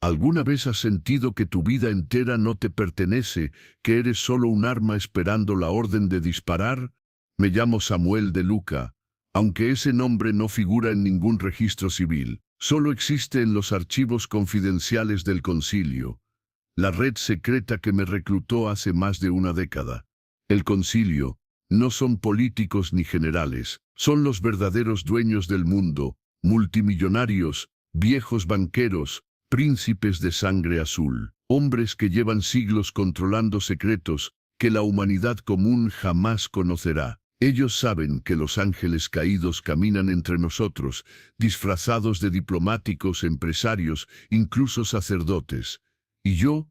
¿Alguna vez has sentido que tu vida entera no te pertenece, que eres solo un arma esperando la orden de disparar? Me llamo Samuel de Luca, aunque ese nombre no figura en ningún registro civil, solo existe en los archivos confidenciales del Concilio, la red secreta que me reclutó hace más de una década. El Concilio no son políticos ni generales, son los verdaderos dueños del mundo, multimillonarios, viejos banqueros, príncipes de sangre azul, hombres que llevan siglos controlando secretos que la humanidad común jamás conocerá. Ellos saben que los ángeles caídos caminan entre nosotros, disfrazados de diplomáticos, empresarios, incluso sacerdotes. Y yo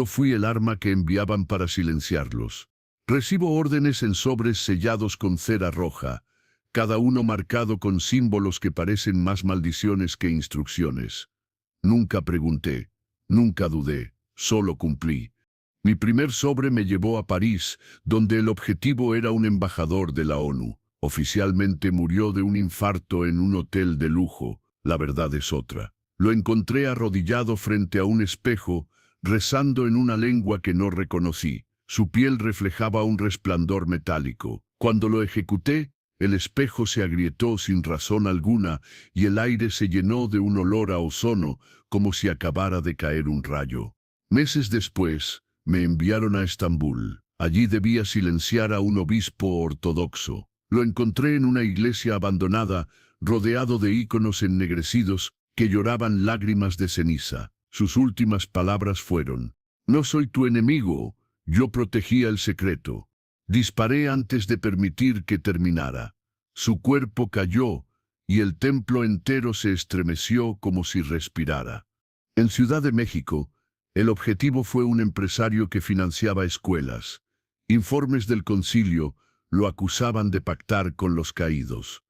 fui el arma que enviaban para silenciarlos. Recibo órdenes en sobres sellados con cera roja, cada uno marcado con símbolos que parecen más maldiciones que instrucciones. Nunca pregunté, nunca dudé, solo cumplí. Mi primer sobre me llevó a París, donde el objetivo era un embajador de la ONU. Oficialmente murió de un infarto en un hotel de lujo, la verdad es otra. Lo encontré arrodillado frente a un espejo, rezando en una lengua que no reconocí. Su piel reflejaba un resplandor metálico. Cuando lo ejecuté, el espejo se agrietó sin razón alguna y el aire se llenó de un olor a ozono, como si acabara de caer un rayo. Meses después, me enviaron a Estambul. Allí debía silenciar a un obispo ortodoxo. Lo encontré en una iglesia abandonada, rodeado de íconos ennegrecidos que lloraban lágrimas de ceniza. Sus últimas palabras fueron: «No soy tu enemigo, yo protegía el secreto». Disparé antes de permitir que terminara. Su cuerpo cayó y el templo entero se estremeció como si respirara. En Ciudad de México, el objetivo fue un empresario que financiaba escuelas. Informes del Concilio lo acusaban de pactar con los caídos.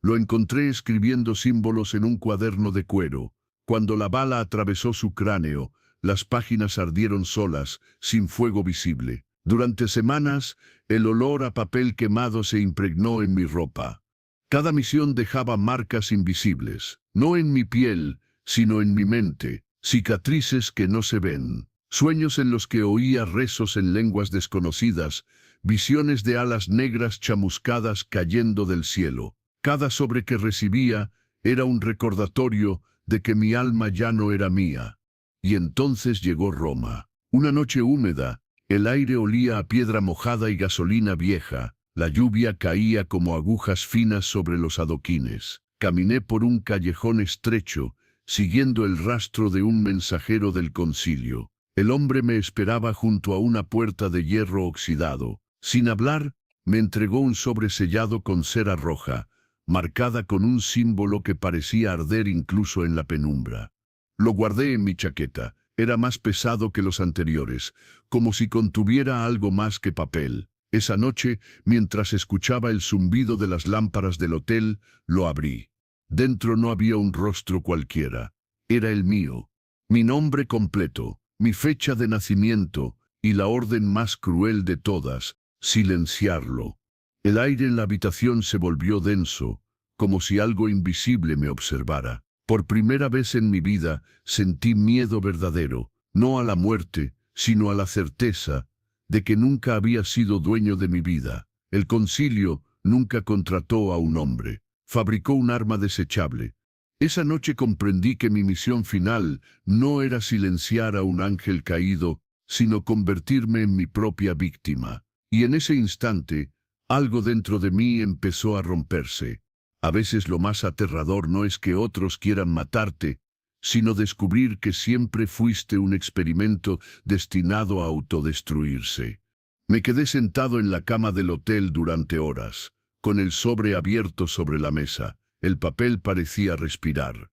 Lo encontré escribiendo símbolos en un cuaderno de cuero. Cuando la bala atravesó su cráneo, las páginas ardieron solas, sin fuego visible. Durante semanas, el olor a papel quemado se impregnó en mi ropa. Cada misión dejaba marcas invisibles, no en mi piel, sino en mi mente, cicatrices que no se ven, sueños en los que oía rezos en lenguas desconocidas, visiones de alas negras chamuscadas cayendo del cielo. Cada sobre que recibía era un recordatorio de que mi alma ya no era mía. Y entonces llegó Roma. Una noche húmeda, el aire olía a piedra mojada y gasolina vieja. La lluvia caía como agujas finas sobre los adoquines. Caminé por un callejón estrecho, siguiendo el rastro de un mensajero del Concilio. El hombre me esperaba junto a una puerta de hierro oxidado. Sin hablar, me entregó un sobre sellado con cera roja, marcada con un símbolo que parecía arder incluso en la penumbra. Lo guardé en mi chaqueta. Era más pesado que los anteriores, como si contuviera algo más que papel. Esa noche, mientras escuchaba el zumbido de las lámparas del hotel, lo abrí. Dentro no había un rostro cualquiera. Era el mío. Mi nombre completo, mi fecha de nacimiento y la orden más cruel de todas: silenciarlo. El aire en la habitación se volvió denso, como si algo invisible me observara. Por primera vez en mi vida sentí miedo verdadero, no a la muerte, sino a la certeza de que nunca había sido dueño de mi vida. El Concilio nunca contrató a un hombre, fabricó un arma desechable. Esa noche comprendí que mi misión final no era silenciar a un ángel caído, sino convertirme en mi propia víctima. Y en ese instante, algo dentro de mí empezó a romperse. A veces lo más aterrador no es que otros quieran matarte, sino descubrir que siempre fuiste un experimento destinado a autodestruirse. Me quedé sentado en la cama del hotel durante horas, con el sobre abierto sobre la mesa. El papel parecía respirar.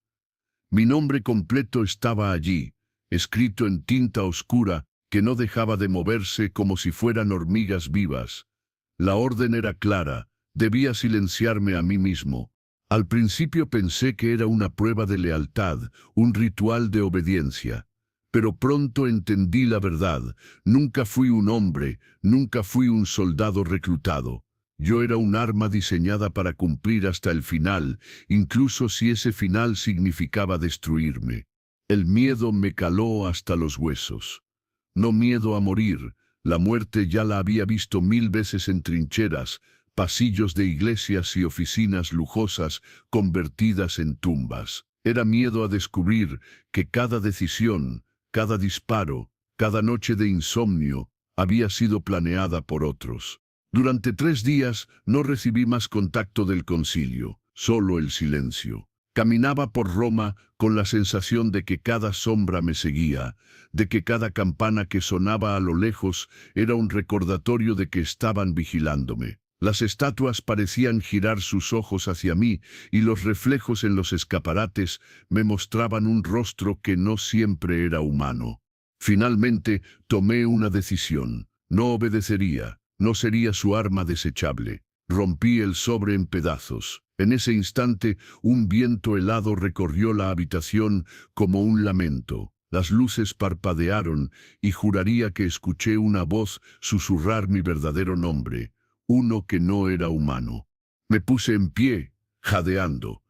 Mi nombre completo estaba allí, escrito en tinta oscura que no dejaba de moverse como si fueran hormigas vivas. La orden era clara. Debía silenciarme a mí mismo. Al principio pensé que era una prueba de lealtad, un ritual de obediencia. Pero pronto entendí la verdad. Nunca fui un hombre, nunca fui un soldado reclutado. Yo era un arma diseñada para cumplir hasta el final, incluso si ese final significaba destruirme. El miedo me caló hasta los huesos. No miedo a morir, la muerte ya la había visto 1000 veces en trincheras, pasillos de iglesias y oficinas lujosas convertidas en tumbas. Era miedo a descubrir que cada decisión, cada disparo, cada noche de insomnio había sido planeada por otros. Durante 3 días no recibí más contacto del concilio, solo el silencio. Caminaba por Roma con la sensación de que cada sombra me seguía, de que cada campana que sonaba a lo lejos era un recordatorio de que estaban vigilándome. Las estatuas parecían girar sus ojos hacia mí y los reflejos en los escaparates me mostraban un rostro que no siempre era humano. Finalmente tomé una decisión. No obedecería, no sería su arma desechable. Rompí el sobre en pedazos. En ese instante, un viento helado recorrió la habitación como un lamento. Las luces parpadearon y juraría que escuché una voz susurrar mi verdadero nombre, uno que no era humano. Me puse en pie, jadeando.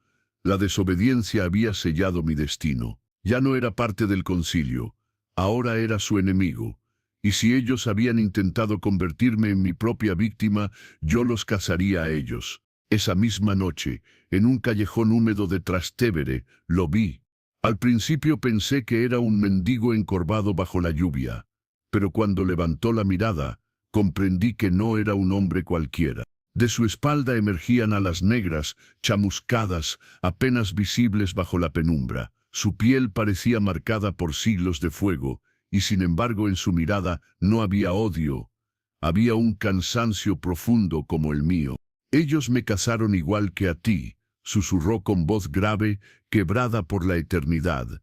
La desobediencia había sellado mi destino. Ya no era parte del concilio, ahora era su enemigo. Y si ellos habían intentado convertirme en mi propia víctima, yo los cazaría a ellos. Esa misma noche, en un callejón húmedo de Trastevere, lo vi. Al principio pensé que era un mendigo encorvado bajo la lluvia, pero cuando levantó la mirada, comprendí que no era un hombre cualquiera. De su espalda emergían alas negras, chamuscadas, apenas visibles bajo la penumbra. Su piel parecía marcada por siglos de fuego, y sin embargo en su mirada no había odio. Había un cansancio profundo como el mío. Ellos me cazaron igual que a ti, susurró con voz grave, quebrada por la eternidad.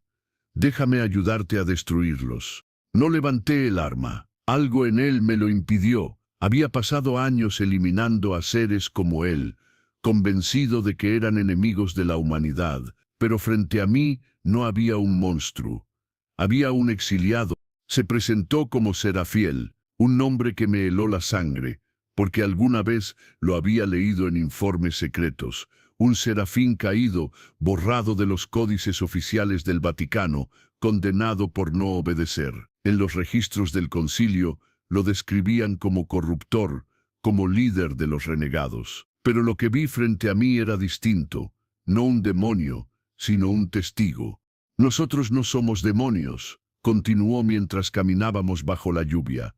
Déjame ayudarte a destruirlos. No levanté el arma. Algo en él me lo impidió. Había pasado años eliminando a seres como él, convencido de que eran enemigos de la humanidad, pero frente a mí no había un monstruo. Había un exiliado. Se presentó como Serafiel, un nombre que me heló la sangre, porque alguna vez lo había leído en informes secretos. Un serafín caído, borrado de los códices oficiales del Vaticano, condenado por no obedecer. En los registros del concilio lo describían como corruptor, como líder de los renegados. Pero lo que vi frente a mí era distinto, no un demonio, sino un testigo. Nosotros no somos demonios, continuó mientras caminábamos bajo la lluvia.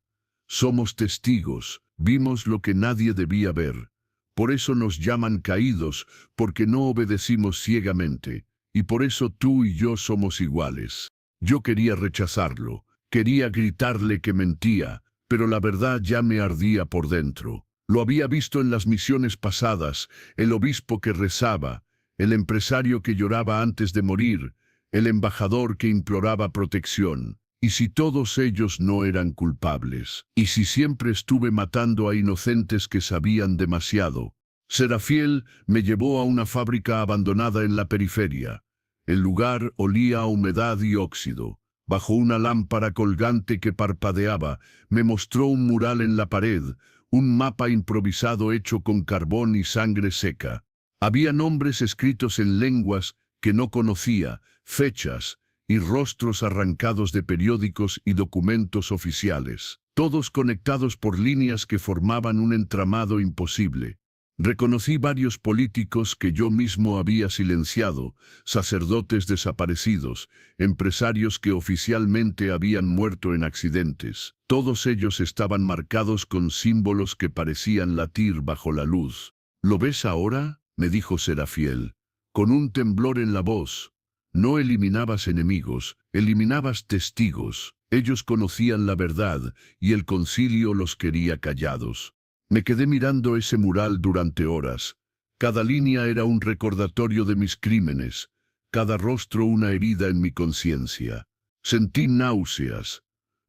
Somos testigos, vimos lo que nadie debía ver. Por eso nos llaman caídos, porque no obedecimos ciegamente, y por eso tú y yo somos iguales. Yo quería rechazarlo, quería gritarle que mentía, pero la verdad ya me ardía por dentro. Lo había visto en las misiones pasadas, el obispo que rezaba, el empresario que lloraba antes de morir, el embajador que imploraba protección. ¿Y si todos ellos no eran culpables? ¿Y si siempre estuve matando a inocentes que sabían demasiado? Serafiel me llevó a una fábrica abandonada en la periferia. El lugar olía a humedad y óxido. Bajo una lámpara colgante que parpadeaba, me mostró un mural en la pared, un mapa improvisado hecho con carbón y sangre seca. Había nombres escritos en lenguas que no conocía, fechas y rostros arrancados de periódicos y documentos oficiales, todos conectados por líneas que formaban un entramado imposible. Reconocí varios políticos que yo mismo había silenciado, sacerdotes desaparecidos, empresarios que oficialmente habían muerto en accidentes. Todos ellos estaban marcados con símbolos que parecían latir bajo la luz. ¿Lo ves ahora?, me dijo Serafiel, con un temblor en la voz. No eliminabas enemigos, eliminabas testigos. Ellos conocían la verdad y el concilio los quería callados. Me quedé mirando ese mural durante horas. Cada línea era un recordatorio de mis crímenes, cada rostro una herida en mi conciencia. Sentí náuseas,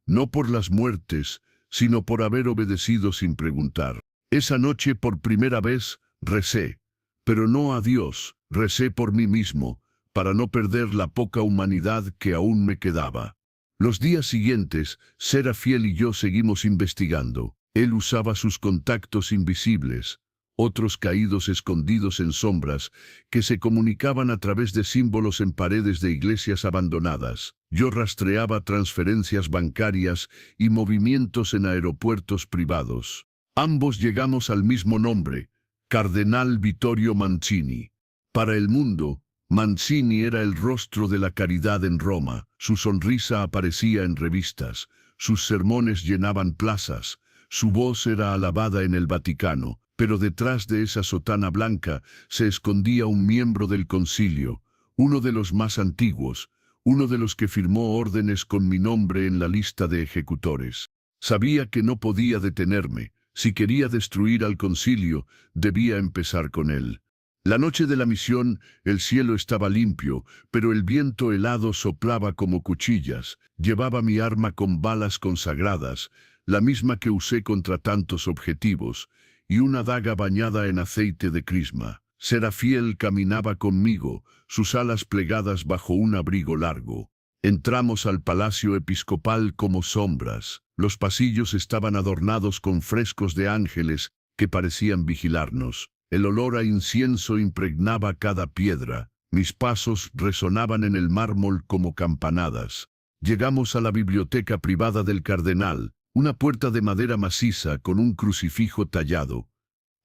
no por las muertes, sino por haber obedecido sin preguntar. Esa noche por primera vez recé, pero no a Dios, recé por mí mismo, para no perder la poca humanidad que aún me quedaba. Los días siguientes, Serafiel y yo seguimos investigando. Él usaba sus contactos invisibles, otros caídos escondidos en sombras, que se comunicaban a través de símbolos en paredes de iglesias abandonadas. Yo rastreaba transferencias bancarias y movimientos en aeropuertos privados. Ambos llegamos al mismo nombre, Cardenal Vittorio Mancini. Para el mundo, Mancini era el rostro de la caridad en Roma. Su sonrisa aparecía en revistas, sus sermones llenaban plazas, su voz era alabada en el Vaticano, pero detrás de esa sotana blanca se escondía un miembro del concilio, uno de los más antiguos, uno de los que firmó órdenes con mi nombre en la lista de ejecutores. Sabía que no podía detenerme. Si quería destruir al concilio, debía empezar con él. La noche de la misión, el cielo estaba limpio, pero el viento helado soplaba como cuchillas. Llevaba mi arma con balas consagradas, la misma que usé contra tantos objetivos, y una daga bañada en aceite de crisma. Serafiel caminaba conmigo, sus alas plegadas bajo un abrigo largo. Entramos al palacio episcopal como sombras. Los pasillos estaban adornados con frescos de ángeles que parecían vigilarnos. El olor a incienso impregnaba cada piedra. Mis pasos resonaban en el mármol como campanadas. Llegamos a la biblioteca privada del cardenal, una puerta de madera maciza con un crucifijo tallado.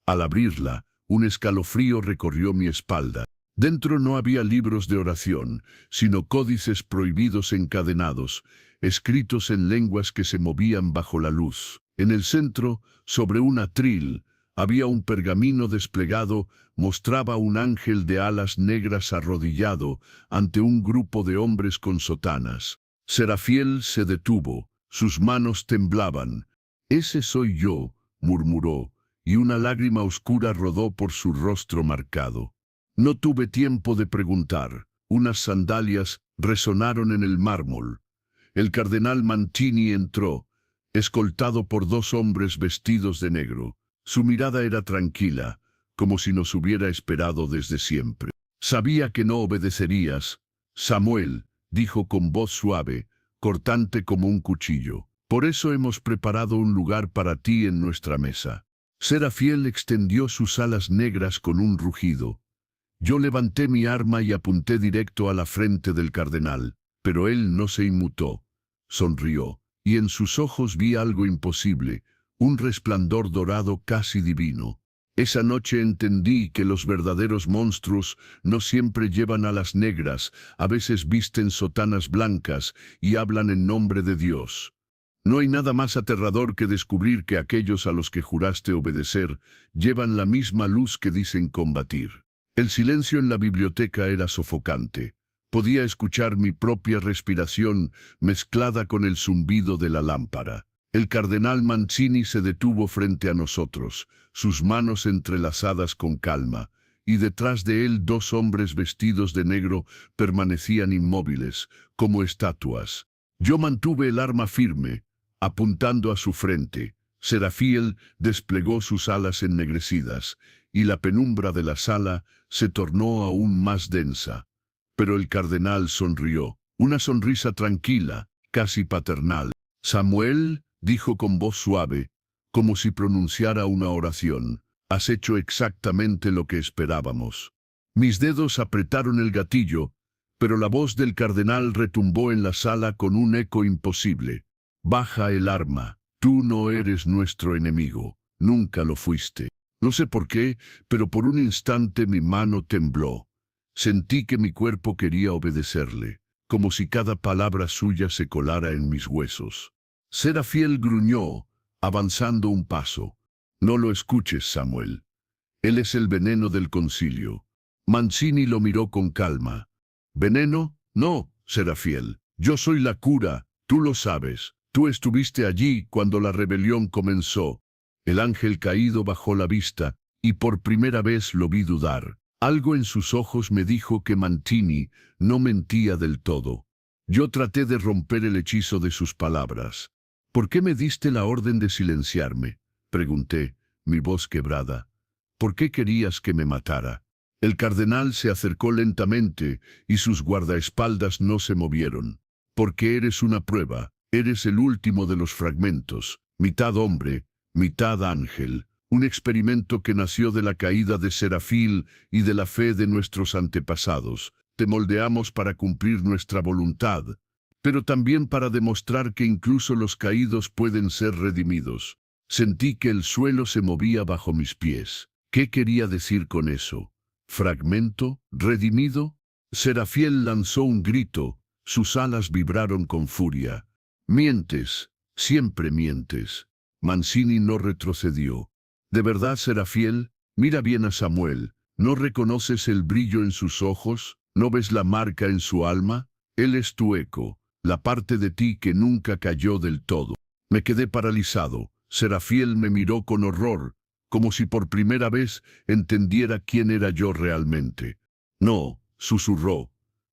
Al abrirla, un escalofrío recorrió mi espalda. Dentro no había libros de oración, sino códices prohibidos encadenados, escritos en lenguas que se movían bajo la luz. En el centro, sobre un atril, había un pergamino desplegado, mostraba un ángel de alas negras arrodillado ante un grupo de hombres con sotanas. Serafiel se detuvo, sus manos temblaban. «Ese soy yo», murmuró, y una lágrima oscura rodó por su rostro marcado. No tuve tiempo de preguntar. Unas sandalias resonaron en el mármol. El cardenal Mancini entró, escoltado por dos hombres vestidos de negro. Su mirada era tranquila, como si nos hubiera esperado desde siempre. «Sabía que no obedecerías, Samuel», dijo con voz suave, cortante como un cuchillo. «Por eso hemos preparado un lugar para ti en nuestra mesa». Serafiel extendió sus alas negras con un rugido. Yo levanté mi arma y apunté directo a la frente del cardenal, pero él no se inmutó. Sonrió, y en sus ojos vi algo imposible, un resplandor dorado casi divino. Esa noche entendí que los verdaderos monstruos no siempre llevan alas negras, a veces visten sotanas blancas y hablan en nombre de Dios. No hay nada más aterrador que descubrir que aquellos a los que juraste obedecer llevan la misma luz que dicen combatir. El silencio en la biblioteca era sofocante. Podía escuchar mi propia respiración mezclada con el zumbido de la lámpara. El cardenal Mancini se detuvo frente a nosotros, sus manos entrelazadas con calma, y detrás de él dos hombres vestidos de negro permanecían inmóviles, como estatuas. Yo mantuve el arma firme, apuntando a su frente. Serafiel desplegó sus alas ennegrecidas, y la penumbra de la sala se tornó aún más densa. Pero el cardenal sonrió, una sonrisa tranquila, casi paternal. «Samuel», dijo con voz suave, como si pronunciara una oración, «has hecho exactamente lo que esperábamos». Mis dedos apretaron el gatillo, pero la voz del cardenal retumbó en la sala con un eco imposible. «Baja el arma, tú no eres nuestro enemigo, nunca lo fuiste». No sé por qué, pero por un instante mi mano tembló. Sentí que mi cuerpo quería obedecerle, como si cada palabra suya se colara en mis huesos. Serafiel gruñó, avanzando un paso. «No lo escuches, Samuel. Él es el veneno del concilio». Mancini lo miró con calma. «¿Veneno? No, Serafiel. Yo soy la cura, tú lo sabes. Tú estuviste allí cuando la rebelión comenzó». El ángel caído bajó la vista, y por primera vez lo vi dudar. Algo en sus ojos me dijo que Mancini no mentía del todo. Yo traté de romper el hechizo de sus palabras. «¿Por qué me diste la orden de silenciarme?», pregunté, mi voz quebrada. «¿Por qué querías que me matara?». El cardenal se acercó lentamente, y sus guardaespaldas no se movieron. «Porque eres una prueba, eres el último de los fragmentos, mitad hombre, mitad ángel, un experimento que nació de la caída de Serafil y de la fe de nuestros antepasados. Te moldeamos para cumplir nuestra voluntad, pero también para demostrar que incluso los caídos pueden ser redimidos. Sentí que el suelo se movía bajo mis pies. ¿Qué quería decir con eso? ¿Fragmento? ¿Redimido? Serafiel lanzó un grito, sus alas vibraron con furia. Mientes, siempre mientes. Mancini no retrocedió. ¿De verdad, Serafiel? Mira bien a Samuel. ¿No reconoces el brillo en sus ojos? ¿No ves la marca en su alma? Él es tu eco, la parte de ti que nunca cayó del todo. Me quedé paralizado. Serafiel me miró con horror, como si por primera vez entendiera quién era yo realmente. No, susurró,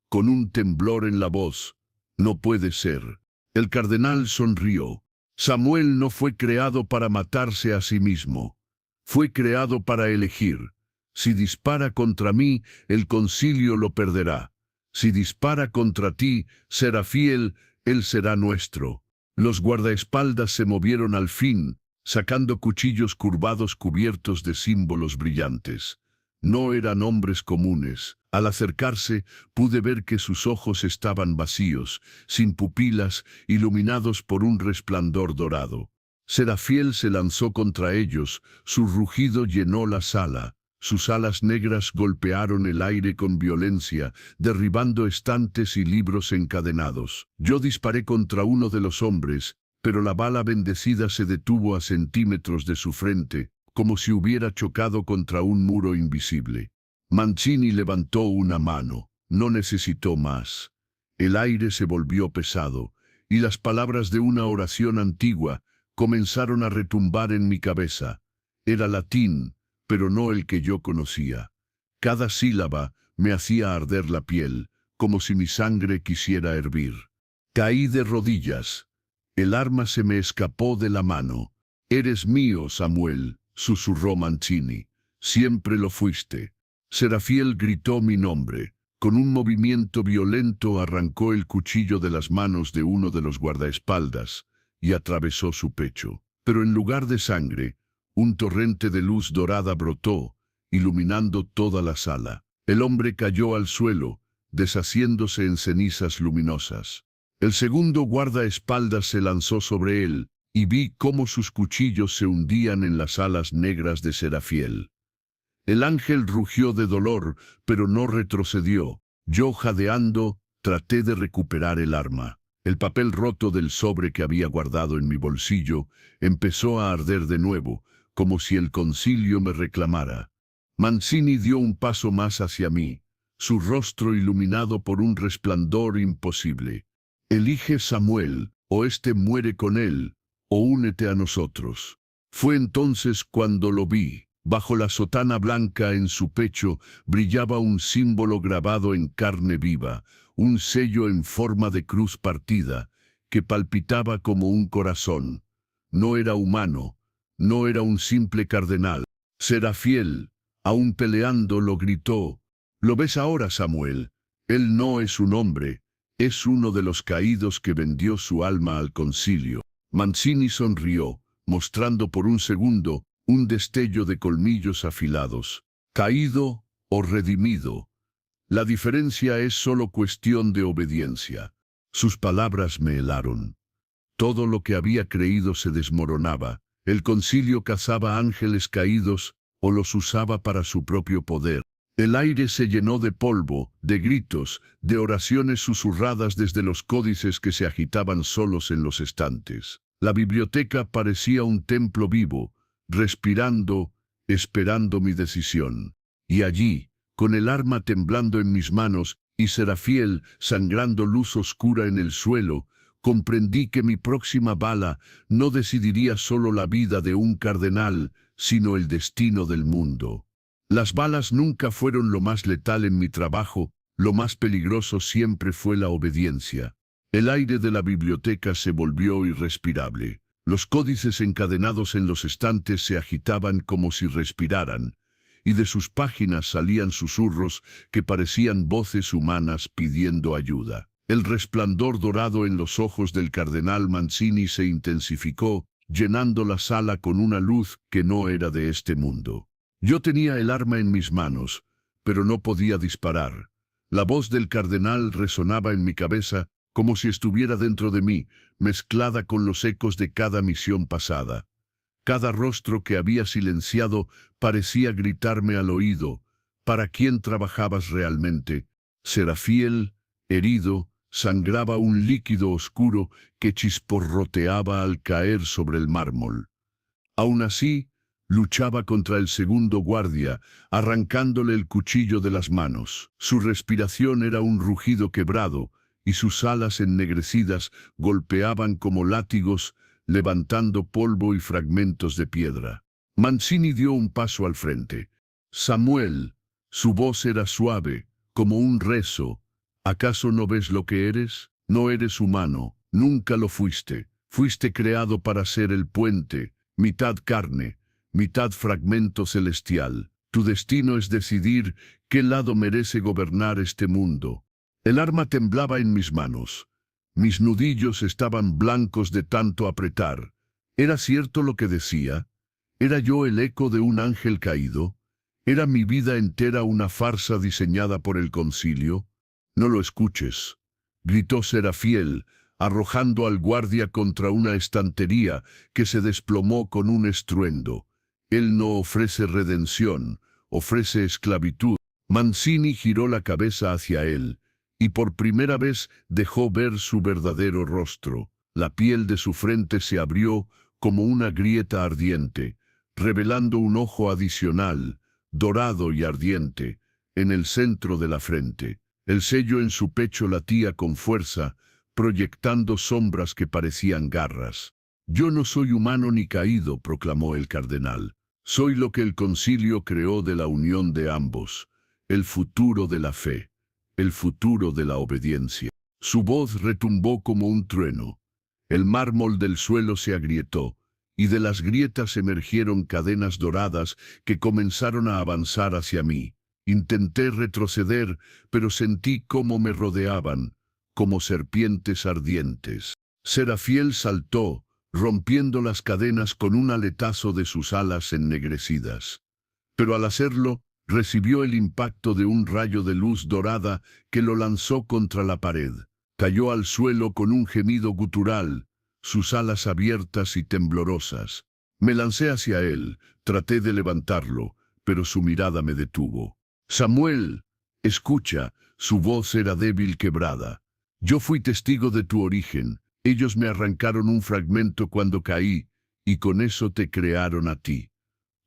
con un temblor en la voz. No puede ser. El cardenal sonrió. Samuel no fue creado para matarse a sí mismo. Fue creado para elegir. Si dispara contra mí, el concilio lo perderá. Si dispara contra ti, será fiel, él será nuestro. Los guardaespaldas se movieron al fin, sacando cuchillos curvados cubiertos de símbolos brillantes. No eran hombres comunes. Al acercarse, pude ver que sus ojos estaban vacíos, sin pupilas, iluminados por un resplandor dorado. Serafiel se lanzó contra ellos, su rugido llenó la sala. Sus alas negras golpearon el aire con violencia, derribando estantes y libros encadenados. Yo disparé contra uno de los hombres, pero la bala bendecida se detuvo a centímetros de su frente, como si hubiera chocado contra un muro invisible. Mancini levantó una mano. No necesitó más. El aire se volvió pesado, y las palabras de una oración antigua comenzaron a retumbar en mi cabeza. Era latín, pero no el que yo conocía. Cada sílaba me hacía arder la piel, como si mi sangre quisiera hervir. Caí de rodillas. El arma se me escapó de la mano. «Eres mío, Samuel», susurró Mancini. «Siempre lo fuiste». Serafiel gritó mi nombre. Con un movimiento violento arrancó el cuchillo de las manos de uno de los guardaespaldas y atravesó su pecho. Pero en lugar de sangre, un torrente de luz dorada brotó, iluminando toda la sala. El hombre cayó al suelo, deshaciéndose en cenizas luminosas. El segundo guardaespaldas se lanzó sobre él, y vi cómo sus cuchillos se hundían en las alas negras de Serafiel. El ángel rugió de dolor, pero no retrocedió. Yo, jadeando, traté de recuperar el arma. El papel roto del sobre que había guardado en mi bolsillo empezó a arder de nuevo, como si el concilio me reclamara. Mancini dio un paso más hacia mí, su rostro iluminado por un resplandor imposible. «Elige Samuel, o éste muere con él, o únete a nosotros». Fue entonces cuando lo vi. Bajo la sotana blanca en su pecho brillaba un símbolo grabado en carne viva, un sello en forma de cruz partida, que palpitaba como un corazón. No era humano, no era un simple cardenal. Serafiel, aún peleando, lo gritó. «¿Lo ves ahora, Samuel? Él no es un hombre, es uno de los caídos que vendió su alma al concilio». Mancini sonrió, mostrando por un segundo un destello de colmillos afilados. «Caído o redimido. La diferencia es solo cuestión de obediencia». Sus palabras me helaron. Todo lo que había creído se desmoronaba. El concilio cazaba ángeles caídos o los usaba para su propio poder. El aire se llenó de polvo, de gritos, de oraciones susurradas desde los códices que se agitaban solos en los estantes. La biblioteca parecía un templo vivo, respirando, esperando mi decisión. Y allí, con el arma temblando en mis manos y Serafiel sangrando luz oscura en el suelo, comprendí que mi próxima bala no decidiría solo la vida de un cardenal, sino el destino del mundo. Las balas nunca fueron lo más letal en mi trabajo, lo más peligroso siempre fue la obediencia. El aire de la biblioteca se volvió irrespirable. Los códices encadenados en los estantes se agitaban como si respiraran, y de sus páginas salían susurros que parecían voces humanas pidiendo ayuda. El resplandor dorado en los ojos del cardenal Mancini se intensificó, llenando la sala con una luz que no era de este mundo. Yo tenía el arma en mis manos, pero no podía disparar. La voz del cardenal resonaba en mi cabeza como si estuviera dentro de mí, mezclada con los ecos de cada misión pasada. Cada rostro que había silenciado parecía gritarme al oído: ¿para quién trabajabas realmente? Serafiel, herido, sangraba un líquido oscuro que chisporroteaba al caer sobre el mármol. Aún así, luchaba contra el segundo guardia, arrancándole el cuchillo de las manos. Su respiración era un rugido quebrado, y sus alas ennegrecidas golpeaban como látigos, levantando polvo y fragmentos de piedra. Mancini dio un paso al frente. «Samuel», su voz era suave, como un rezo. «¿Acaso no ves lo que eres? No eres humano, nunca lo fuiste. Fuiste creado para ser el puente, mitad carne, mitad fragmento celestial. Tu destino es decidir qué lado merece gobernar este mundo». El arma temblaba en mis manos. Mis nudillos estaban blancos de tanto apretar. ¿Era cierto lo que decía? ¿Era yo el eco de un ángel caído? ¿Era mi vida entera una farsa diseñada por el concilio? «No lo escuches», gritó Serafiel, arrojando al guardia contra una estantería que se desplomó con un estruendo. «Él no ofrece redención, ofrece esclavitud». Mancini giró la cabeza hacia él, y por primera vez dejó ver su verdadero rostro. La piel de su frente se abrió como una grieta ardiente, revelando un ojo adicional, dorado y ardiente, en el centro de la frente. El sello en su pecho latía con fuerza, proyectando sombras que parecían garras. «Yo no soy humano ni caído», proclamó el cardenal. «Soy lo que el concilio creó de la unión de ambos, el futuro de la fe, el futuro de la obediencia». Su voz retumbó como un trueno. El mármol del suelo se agrietó, y de las grietas emergieron cadenas doradas que comenzaron a avanzar hacia mí. Intenté retroceder, pero sentí cómo me rodeaban, como serpientes ardientes. Serafiel saltó, rompiendo las cadenas con un aletazo de sus alas ennegrecidas. Pero al hacerlo, recibió el impacto de un rayo de luz dorada que lo lanzó contra la pared. Cayó al suelo con un gemido gutural, sus alas abiertas y temblorosas. Me lancé hacia él, traté de levantarlo, pero su mirada me detuvo. «Samuel, escucha», su voz era débil, quebrada. «Yo fui testigo de tu origen. Ellos me arrancaron un fragmento cuando caí, y con eso te crearon a ti.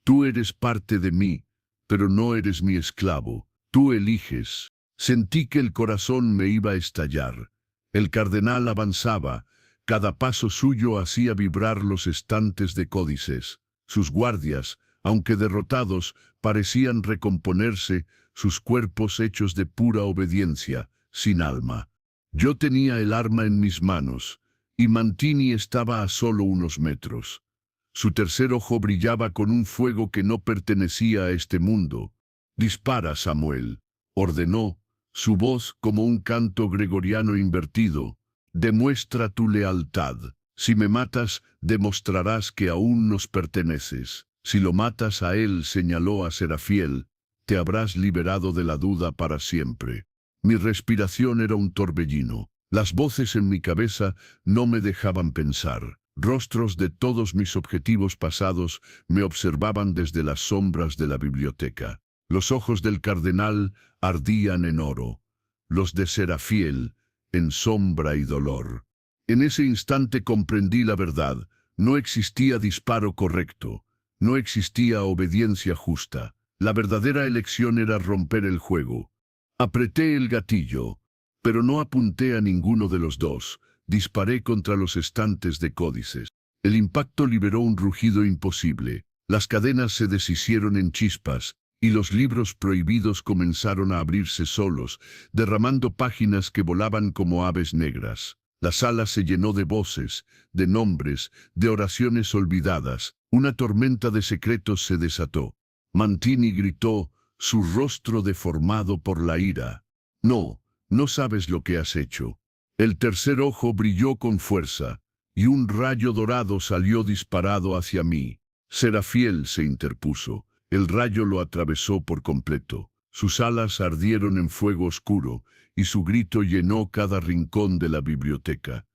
Tú eres parte de mí, pero no eres mi esclavo. Tú eliges». Sentí que el corazón me iba a estallar. El cardenal avanzaba. Cada paso suyo hacía vibrar los estantes de códices. Sus guardias, aunque derrotados, parecían recomponerse, sus cuerpos hechos de pura obediencia, sin alma. Yo tenía el arma en mis manos, y Mancini estaba a solo unos metros. Su tercer ojo brillaba con un fuego que no pertenecía a este mundo. «Dispara, Samuel», ordenó, su voz como un canto gregoriano invertido. «Demuestra tu lealtad. Si me matas, demostrarás que aún nos perteneces. Si lo matas a él», señaló a Serafiel, «te habrás liberado de la duda para siempre». Mi respiración era un torbellino. Las voces en mi cabeza no me dejaban pensar. Rostros de todos mis objetivos pasados me observaban desde las sombras de la biblioteca. Los ojos del cardenal ardían en oro, los de Serafiel en sombra y dolor. En ese instante comprendí la verdad. No existía disparo correcto, no existía obediencia justa. La verdadera elección era romper el juego. Apreté el gatillo, pero no apunté a ninguno de los dos. Disparé contra los estantes de códices. El impacto liberó un rugido imposible. Las cadenas se deshicieron en chispas, y los libros prohibidos comenzaron a abrirse solos, derramando páginas que volaban como aves negras. La sala se llenó de voces, de nombres, de oraciones olvidadas. Una tormenta de secretos se desató. Mancini gritó, su rostro deformado por la ira: «No, no sabes lo que has hecho». El tercer ojo brilló con fuerza, y un rayo dorado salió disparado hacia mí. Serafiel se interpuso. El rayo lo atravesó por completo. Sus alas ardieron en fuego oscuro, y su grito llenó cada rincón de la biblioteca.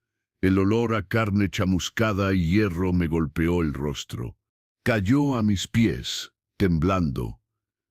El olor a carne chamuscada y hierro me golpeó el rostro. Cayó a mis pies, temblando.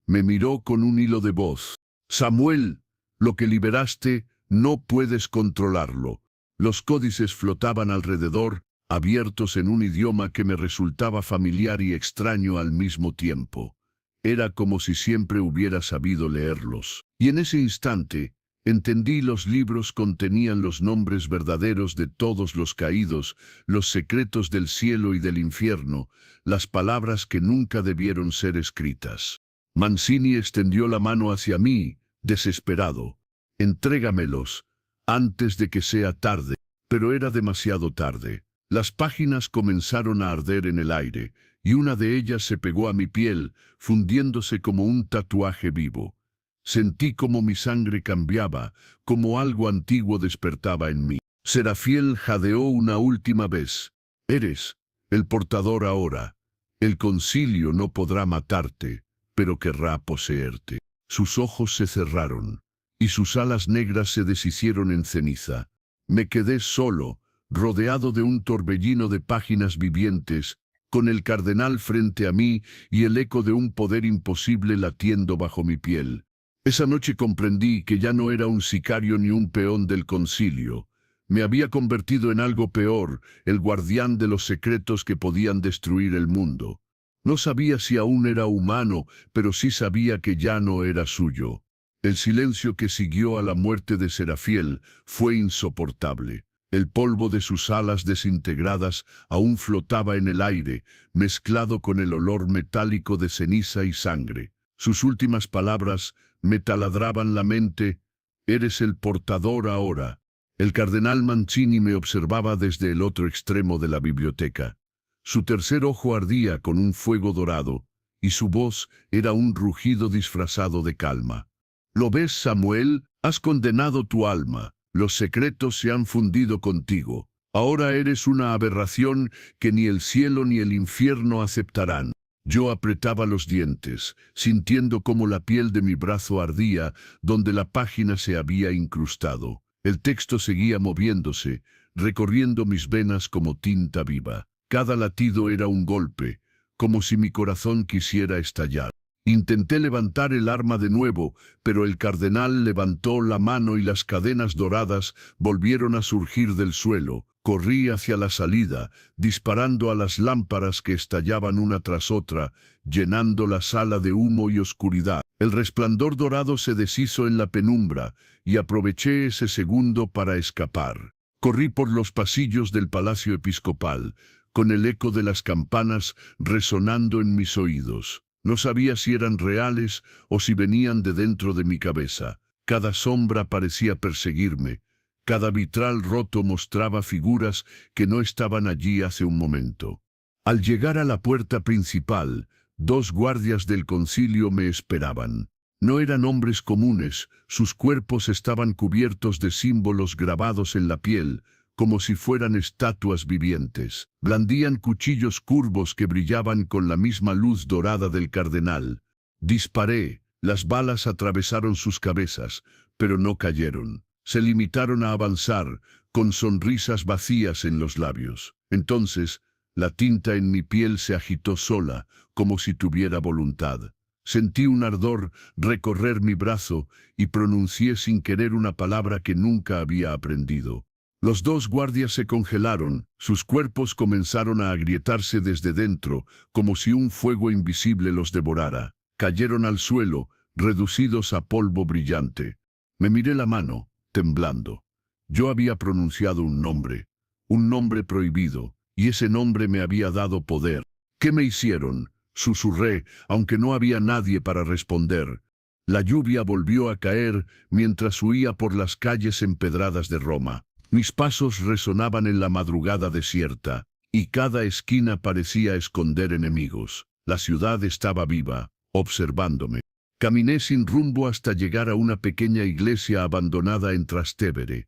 Me miró con un hilo de voz. Samuel, lo que liberaste, no puedes controlarlo. Los códices flotaban alrededor, abiertos en un idioma que me resultaba familiar y extraño al mismo tiempo. Era como si siempre hubiera sabido leerlos. Y en ese instante, entendí los libros contenían los nombres verdaderos de todos los caídos, los secretos del cielo y del infierno, las palabras que nunca debieron ser escritas. Mancini extendió la mano hacia mí, desesperado. Entrégamelos, antes de que sea tarde. Pero era demasiado tarde. Las páginas comenzaron a arder en el aire, y una de ellas se pegó a mi piel, fundiéndose como un tatuaje vivo. Sentí como mi sangre cambiaba, como algo antiguo despertaba en mí. Serafiel jadeó una última vez. Eres el portador ahora. El concilio no podrá matarte, pero querrá poseerte. Sus ojos se cerraron, y sus alas negras se deshicieron en ceniza. Me quedé solo, rodeado de un torbellino de páginas vivientes, con el cardenal frente a mí y el eco de un poder imposible latiendo bajo mi piel. Esa noche comprendí que ya no era un sicario ni un peón del concilio. Me había convertido en algo peor, el guardián de los secretos que podían destruir el mundo. No sabía si aún era humano, pero sí sabía que ya no era suyo. El silencio que siguió a la muerte de Serafiel fue insoportable. El polvo de sus alas desintegradas aún flotaba en el aire, mezclado con el olor metálico de ceniza y sangre. Sus últimas palabras me taladraban la mente. Eres el portador ahora. El cardenal Mancini me observaba desde el otro extremo de la biblioteca. Su tercer ojo ardía con un fuego dorado, y su voz era un rugido disfrazado de calma. ¿Lo ves, Samuel? Has condenado tu alma. Los secretos se han fundido contigo. Ahora eres una aberración que ni el cielo ni el infierno aceptarán. Yo apretaba los dientes, sintiendo cómo la piel de mi brazo ardía donde la página se había incrustado. El texto seguía moviéndose, recorriendo mis venas como tinta viva. Cada latido era un golpe, como si mi corazón quisiera estallar. Intenté levantar el arma de nuevo, pero el cardenal levantó la mano y las cadenas doradas volvieron a surgir del suelo. Corrí hacia la salida, disparando a las lámparas que estallaban una tras otra, llenando la sala de humo y oscuridad. El resplandor dorado se deshizo en la penumbra, y aproveché ese segundo para escapar. Corrí por los pasillos del Palacio Episcopal, con el eco de las campanas resonando en mis oídos. No sabía si eran reales o si venían de dentro de mi cabeza. Cada sombra parecía perseguirme. Cada vitral roto mostraba figuras que no estaban allí hace un momento. Al llegar a la puerta principal, 2 guardias del concilio me esperaban. No eran hombres comunes, sus cuerpos estaban cubiertos de símbolos grabados en la piel, como si fueran estatuas vivientes. Blandían cuchillos curvos que brillaban con la misma luz dorada del cardenal. Disparé, las balas atravesaron sus cabezas, pero no cayeron. Se limitaron a avanzar, con sonrisas vacías en los labios. Entonces, la tinta en mi piel se agitó sola, como si tuviera voluntad. Sentí un ardor recorrer mi brazo y pronuncié sin querer una palabra que nunca había aprendido. Los 2 guardias se congelaron, sus cuerpos comenzaron a agrietarse desde dentro, como si un fuego invisible los devorara. Cayeron al suelo, reducidos a polvo brillante. Me miré la mano, temblando. Yo había pronunciado un nombre prohibido, y ese nombre me había dado poder. ¿Qué me hicieron? Susurré, aunque no había nadie para responder. La lluvia volvió a caer mientras huía por las calles empedradas de Roma. Mis pasos resonaban en la madrugada desierta, y cada esquina parecía esconder enemigos. La ciudad estaba viva, observándome. Caminé sin rumbo hasta llegar a una pequeña iglesia abandonada en Trastevere.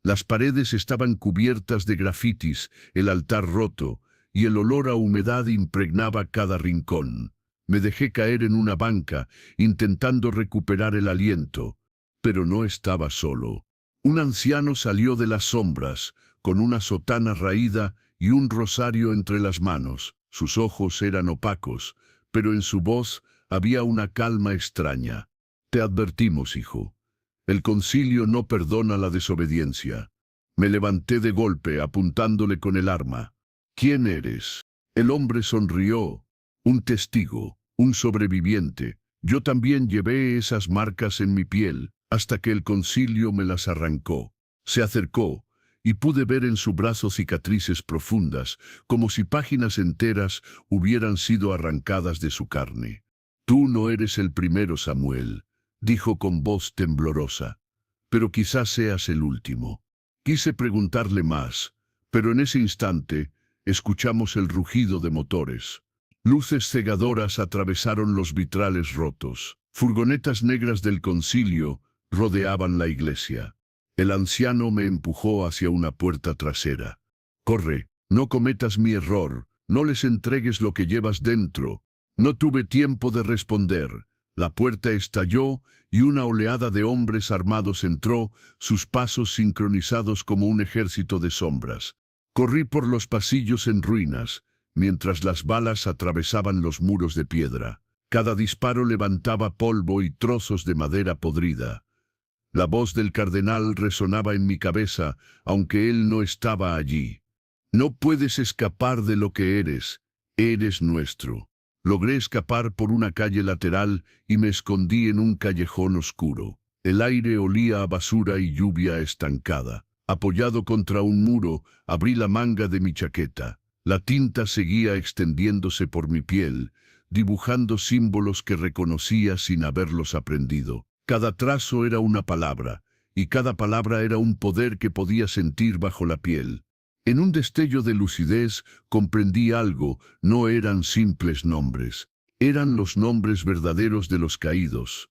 Las paredes estaban cubiertas de grafitis, el altar roto, y el olor a humedad impregnaba cada rincón. Me dejé caer en una banca, intentando recuperar el aliento, pero no estaba solo. Un anciano salió de las sombras, con una sotana raída y un rosario entre las manos. Sus ojos eran opacos, pero en su voz había una calma extraña. Te advertimos, hijo. El concilio no perdona la desobediencia. Me levanté de golpe, apuntándole con el arma. ¿Quién eres? El hombre sonrió. Un testigo, un sobreviviente. Yo también llevé esas marcas en mi piel, hasta que el concilio me las arrancó. Se acercó, y pude ver en su brazo cicatrices profundas, como si páginas enteras hubieran sido arrancadas de su carne. Tú no eres el primero, Samuel, dijo con voz temblorosa, pero quizás seas el último. Quise preguntarle más, pero en ese instante escuchamos el rugido de motores. Luces cegadoras atravesaron los vitrales rotos. Furgonetas negras del concilio rodeaban la iglesia. El anciano me empujó hacia una puerta trasera. Corre, no cometas mi error, no les entregues lo que llevas dentro. No tuve tiempo de responder. La puerta estalló y una oleada de hombres armados entró, sus pasos sincronizados como un ejército de sombras. Corrí por los pasillos en ruinas, mientras las balas atravesaban los muros de piedra. Cada disparo levantaba polvo y trozos de madera podrida. La voz del cardenal resonaba en mi cabeza, aunque él no estaba allí. No puedes escapar de lo que eres nuestro. Logré escapar por una calle lateral y me escondí en un callejón oscuro. El aire olía a basura y lluvia estancada. Apoyado contra un muro, abrí la manga de mi chaqueta. La tinta seguía extendiéndose por mi piel, dibujando símbolos que reconocía sin haberlos aprendido. Cada trazo era una palabra, y cada palabra era un poder que podía sentir bajo la piel. En un destello de lucidez comprendí algo, no eran simples nombres, eran los nombres verdaderos de los caídos,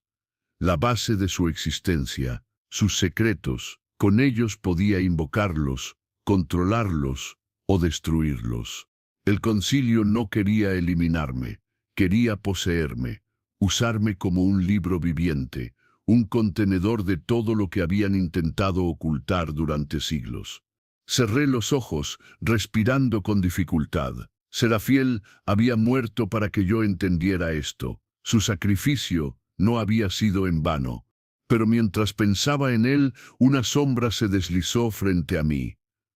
la base de su existencia, sus secretos. Con ellos podía invocarlos, controlarlos o destruirlos. El concilio no quería eliminarme, quería poseerme, usarme como un libro viviente, un contenedor de todo lo que habían intentado ocultar durante siglos. Cerré los ojos, respirando con dificultad. Serafiel había muerto para que yo entendiera esto. Su sacrificio no había sido en vano. Pero mientras pensaba en él, una sombra se deslizó frente a mí.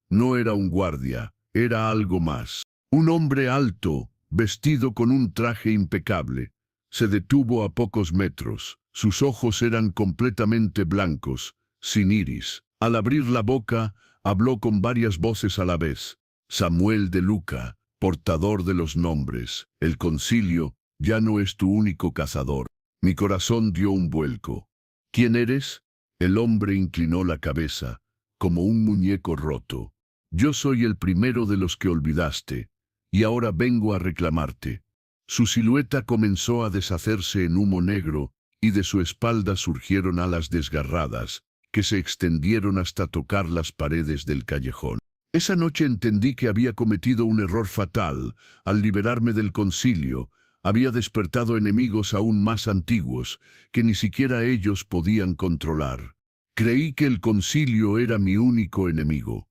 No era un guardia, era algo más. Un hombre alto, vestido con un traje impecable. Se detuvo a pocos metros. Sus ojos eran completamente blancos, sin iris. Al abrir la boca, habló con varias voces a la vez. Samuel de Luca, portador de los nombres. El concilio ya no es tu único cazador. Mi corazón dio un vuelco. ¿Quién eres? El hombre inclinó la cabeza, como un muñeco roto. Yo soy el primero de los que olvidaste, y ahora vengo a reclamarte. Su silueta comenzó a deshacerse en humo negro, y de su espalda surgieron alas desgarradas, que se extendieron hasta tocar las paredes del callejón. Esa noche entendí que había cometido un error fatal. Al liberarme del concilio, había despertado enemigos aún más antiguos, que ni siquiera ellos podían controlar. Creí que el concilio era mi único enemigo.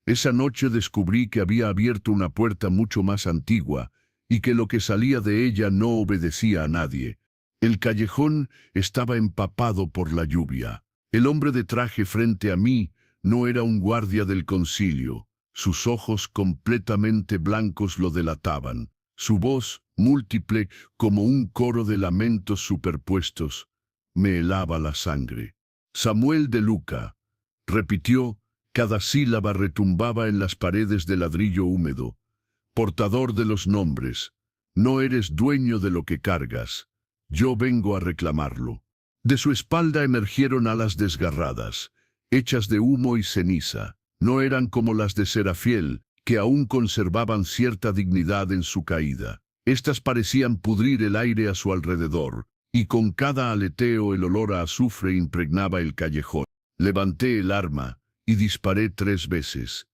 Esa noche descubrí que había abierto una puerta mucho más antigua, y que lo que salía de ella no obedecía a nadie. El callejón estaba empapado por la lluvia. El hombre de traje frente a mí no era un guardia del concilio. Sus ojos completamente blancos lo delataban. Su voz, múltiple como un coro de lamentos superpuestos, me helaba la sangre. Samuel de Luca, repitió, cada sílaba retumbaba en las paredes de ladrillo húmedo. Portador de los nombres, no eres dueño de lo que cargas. Yo vengo a reclamarlo. De su espalda emergieron alas desgarradas, hechas de humo y ceniza. No eran como las de Serafiel, que aún conservaban cierta dignidad en su caída. Estas parecían pudrir el aire a su alrededor, y con cada aleteo el olor a azufre impregnaba el callejón. Levanté el arma, y disparé 3 veces.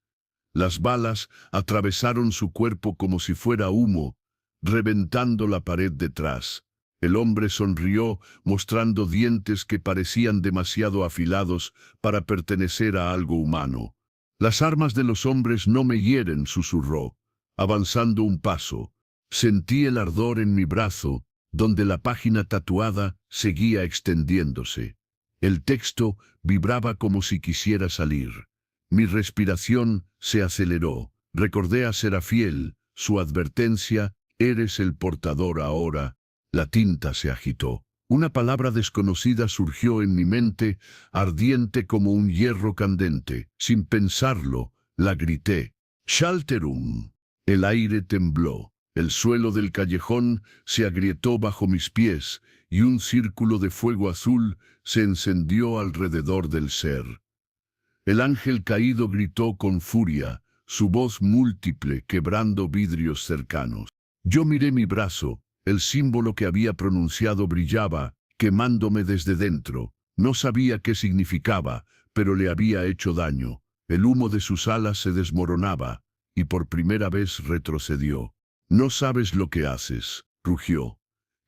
Las balas atravesaron su cuerpo como si fuera humo, reventando la pared detrás. El hombre sonrió, mostrando dientes que parecían demasiado afilados para pertenecer a algo humano. Las armas de los hombres no me hieren, susurró, avanzando un paso. Sentí el ardor en mi brazo, donde la página tatuada seguía extendiéndose. El texto vibraba como si quisiera salir. Mi respiración se aceleró. Recordé a Serafiel, su advertencia: eres el portador ahora. La tinta se agitó. Una palabra desconocida surgió en mi mente, ardiente como un hierro candente. Sin pensarlo, la grité. Shalterum. El aire tembló. El suelo del callejón se agrietó bajo mis pies, y un círculo de fuego azul se encendió alrededor del ser. El ángel caído gritó con furia, su voz múltiple quebrando vidrios cercanos. Yo miré mi brazo, el símbolo que había pronunciado brillaba, quemándome desde dentro. No sabía qué significaba, pero le había hecho daño. El humo de sus alas se desmoronaba, y por primera vez retrocedió. No sabes lo que haces, rugió.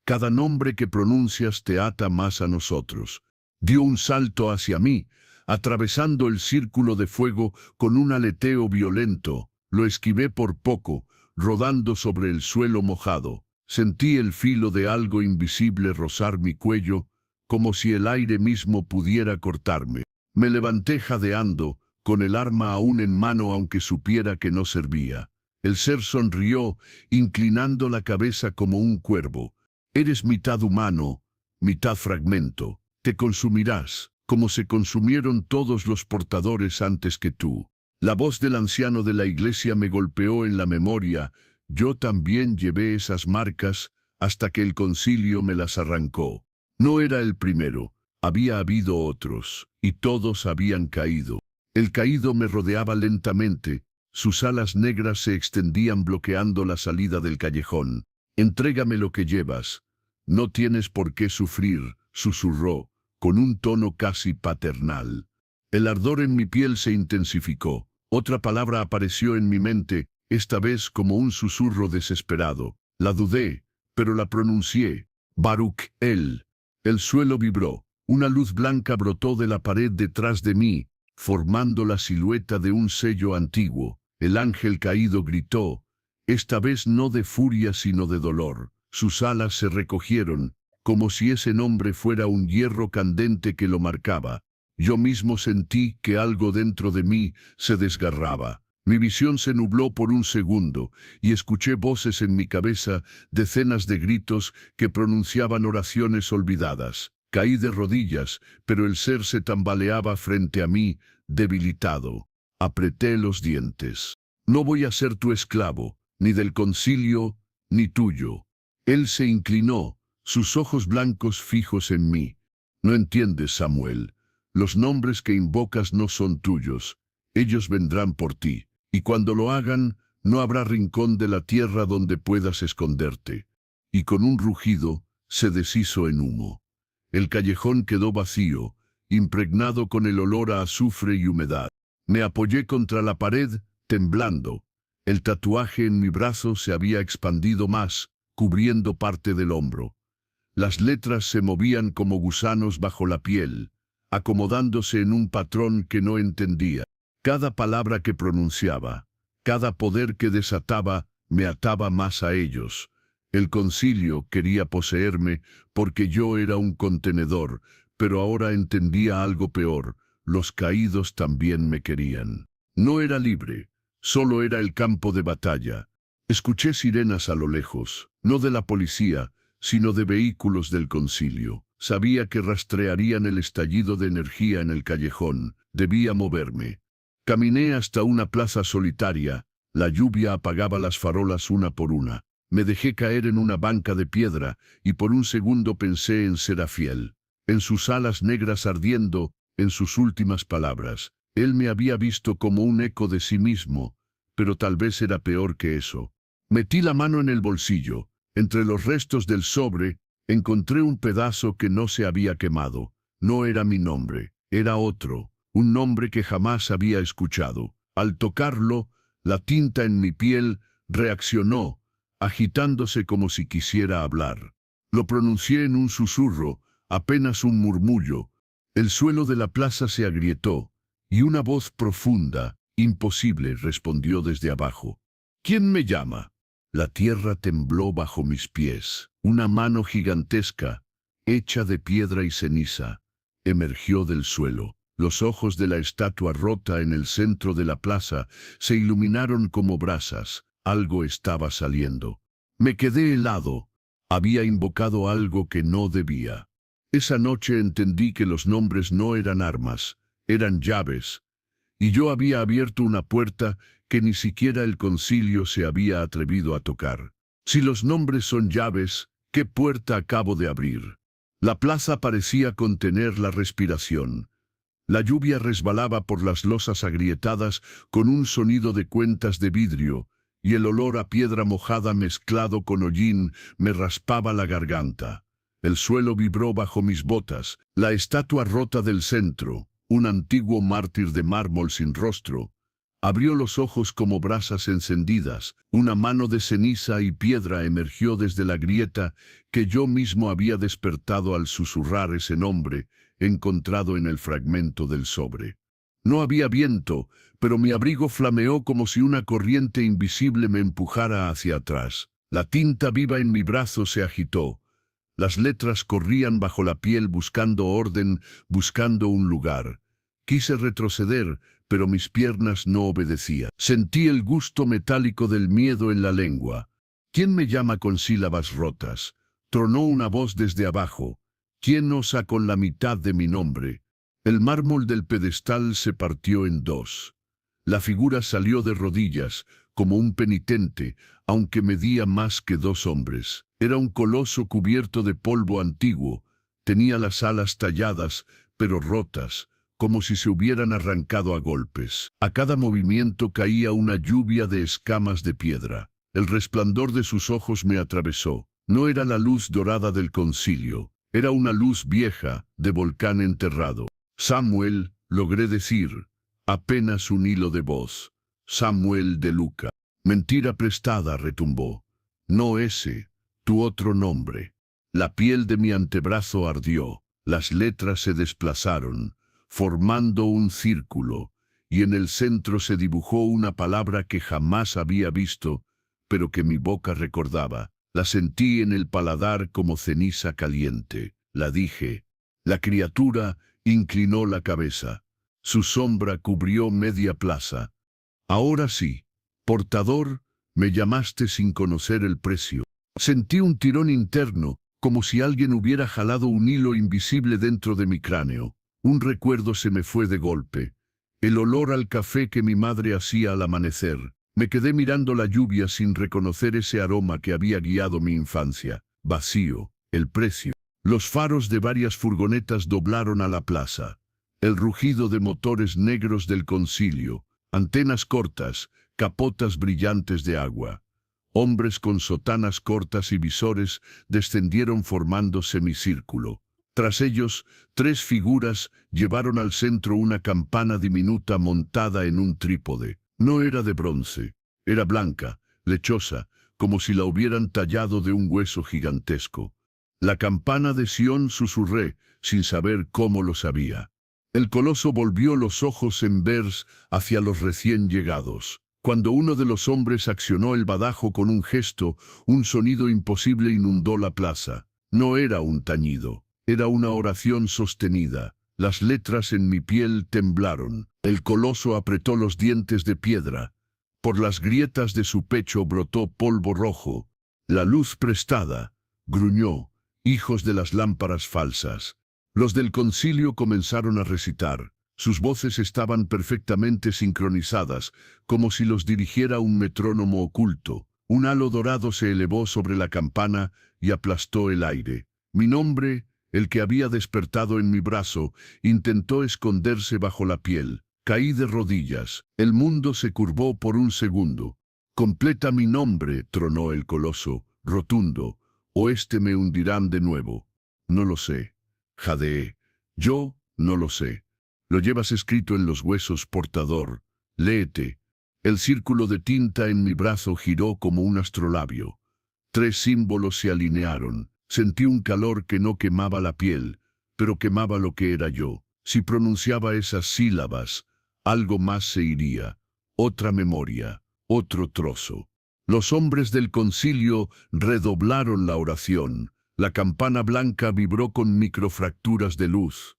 Cada nombre que pronuncias te ata más a nosotros. Dio un salto hacia mí, atravesando el círculo de fuego con un aleteo violento. Lo esquivé por poco, rodando sobre el suelo mojado. Sentí el filo de algo invisible rozar mi cuello, como si el aire mismo pudiera cortarme. Me levanté jadeando, con el arma aún en mano aunque supiera que no servía. El ser sonrió, inclinando la cabeza como un cuervo. Eres mitad humano, mitad fragmento. Te consumirás, como se consumieron todos los portadores antes que tú. La voz del anciano de la iglesia me golpeó en la memoria. Yo también llevé esas marcas hasta que el concilio me las arrancó. No era el primero, había habido otros, y todos habían caído. El caído me rodeaba lentamente, sus alas negras se extendían bloqueando la salida del callejón. Entrégame lo que llevas. No tienes por qué sufrir, susurró, con un tono casi paternal. El ardor en mi piel se intensificó. Otra palabra apareció en mi mente, esta vez como un susurro desesperado. La dudé, pero la pronuncié. Baruch, él. El suelo vibró. Una luz blanca brotó de la pared detrás de mí, formando la silueta de un sello antiguo. El ángel caído gritó, esta vez no de furia sino de dolor. Sus alas se recogieron, como si ese nombre fuera un hierro candente que lo marcaba. Yo mismo sentí que algo dentro de mí se desgarraba. Mi visión se nubló por un segundo, y escuché voces en mi cabeza, decenas de gritos que pronunciaban oraciones olvidadas. Caí de rodillas, pero el ser se tambaleaba frente a mí, debilitado. Apreté los dientes. No voy a ser tu esclavo, ni del concilio, ni tuyo. Él se inclinó, sus ojos blancos fijos en mí. No entiendes, Samuel. Los nombres que invocas no son tuyos. Ellos vendrán por ti. Y cuando lo hagan, no habrá rincón de la tierra donde puedas esconderte. Y con un rugido, se deshizo en humo. El callejón quedó vacío, impregnado con el olor a azufre y humedad. Me apoyé contra la pared, temblando. El tatuaje en mi brazo se había expandido más, cubriendo parte del hombro. Las letras se movían como gusanos bajo la piel, acomodándose en un patrón que no entendía. Cada palabra que pronunciaba, cada poder que desataba, me ataba más a ellos. El concilio quería poseerme porque yo era un contenedor, pero ahora entendía algo peor. Los caídos también me querían. No era libre, solo era el campo de batalla. Escuché sirenas a lo lejos, no de la policía, sino de vehículos del concilio. Sabía que rastrearían el estallido de energía en el callejón. Debía moverme. Caminé hasta una plaza solitaria. La lluvia apagaba las farolas una por una. Me dejé caer en una banca de piedra y por un segundo pensé en Serafiel, en sus alas negras ardiendo, en sus últimas palabras. Él me había visto como un eco de sí mismo, pero tal vez era peor que eso. Metí la mano en el bolsillo. Entre los restos del sobre, encontré un pedazo que no se había quemado. No era mi nombre, era otro, un nombre que jamás había escuchado. Al tocarlo, la tinta en mi piel reaccionó, agitándose como si quisiera hablar. Lo pronuncié en un susurro, apenas un murmullo. El suelo de la plaza se agrietó, y una voz profunda, imposible, respondió desde abajo. ¿Quién me llama? La tierra tembló bajo mis pies. Una mano gigantesca, hecha de piedra y ceniza, emergió del suelo. Los ojos de la estatua rota en el centro de la plaza se iluminaron como brasas. Algo estaba saliendo. Me quedé helado. Había invocado algo que no debía. Esa noche entendí que los nombres no eran armas, eran llaves, y yo había abierto una puerta que ni siquiera el concilio se había atrevido a tocar. Si los nombres son llaves, ¿qué puerta acabo de abrir? La plaza parecía contener la respiración. La lluvia resbalaba por las losas agrietadas con un sonido de cuentas de vidrio, y el olor a piedra mojada mezclado con hollín me raspaba la garganta. El suelo vibró bajo mis botas, la estatua rota del centro, un antiguo mártir de mármol sin rostro, abrió los ojos como brasas encendidas. Una mano de ceniza y piedra emergió desde la grieta que yo mismo había despertado al susurrar ese nombre, encontrado en el fragmento del sobre. No había viento, pero mi abrigo flameó como si una corriente invisible me empujara hacia atrás. La tinta viva en mi brazo se agitó. Las letras corrían bajo la piel buscando orden, buscando un lugar. Quise retroceder, pero mis piernas no obedecían. Sentí el gusto metálico del miedo en la lengua. ¿Quién me llama con sílabas rotas? Tronó una voz desde abajo. ¿Quién osa con la mitad de mi nombre? El mármol del pedestal se partió en dos. La figura salió de rodillas, como un penitente, aunque medía más que 2 hombres. Era un coloso cubierto de polvo antiguo. Tenía las alas talladas, pero rotas, como si se hubieran arrancado a golpes. A cada movimiento caía una lluvia de escamas de piedra. El resplandor de sus ojos me atravesó. No era la luz dorada del concilio. Era una luz vieja, de volcán enterrado. Samuel, logré decir, apenas un hilo de voz. Samuel de Luca. Mentira prestada, retumbó. No ese, tu otro nombre. La piel de mi antebrazo ardió. Las letras se desplazaron, formando un círculo, y en el centro se dibujó una palabra que jamás había visto, pero que mi boca recordaba. La sentí en el paladar como ceniza caliente. La dije. La criatura inclinó la cabeza. Su sombra cubrió media plaza. Ahora sí, portador, me llamaste sin conocer el precio. Sentí un tirón interno, como si alguien hubiera jalado un hilo invisible dentro de mi cráneo. Un recuerdo se me fue de golpe. El olor al café que mi madre hacía al amanecer. Me quedé mirando la lluvia sin reconocer ese aroma que había guiado mi infancia. Vacío, el precio. Los faros de varias furgonetas doblaron a la plaza. El rugido de motores negros del concilio, antenas cortas, capotas brillantes de agua. Hombres con sotanas cortas y visores descendieron formando semicírculo. Tras ellos, 3 figuras llevaron al centro una campana diminuta montada en un trípode. No era de bronce, era blanca, lechosa, como si la hubieran tallado de un hueso gigantesco. La campana de Sión, susurré, sin saber cómo lo sabía. El coloso volvió los ojos en vers hacia los recién llegados. Cuando uno de los hombres accionó el badajo con un gesto, un sonido imposible inundó la plaza. No era un tañido, era una oración sostenida. Las letras en mi piel temblaron. El coloso apretó los dientes de piedra. Por las grietas de su pecho brotó polvo rojo. La luz prestada, gruñó, hijos de las lámparas falsas. Los del concilio comenzaron a recitar. Sus voces estaban perfectamente sincronizadas, como si los dirigiera un metrónomo oculto. Un halo dorado se elevó sobre la campana y aplastó el aire. Mi nombre, el que había despertado en mi brazo, intentó esconderse bajo la piel. Caí de rodillas. El mundo se curvó por un segundo. Completa mi nombre, tronó el coloso, rotundo, o este me hundirán de nuevo. No lo sé. Jadeé. Yo no lo sé. Lo llevas escrito en los huesos, portador. Léete. El círculo de tinta en mi brazo giró como un astrolabio. 3 símbolos se alinearon. Sentí un calor que no quemaba la piel, pero quemaba lo que era yo. Si pronunciaba esas sílabas, algo más se iría. Otra memoria, otro trozo. Los hombres del concilio redoblaron la oración. La campana blanca vibró con microfracturas de luz.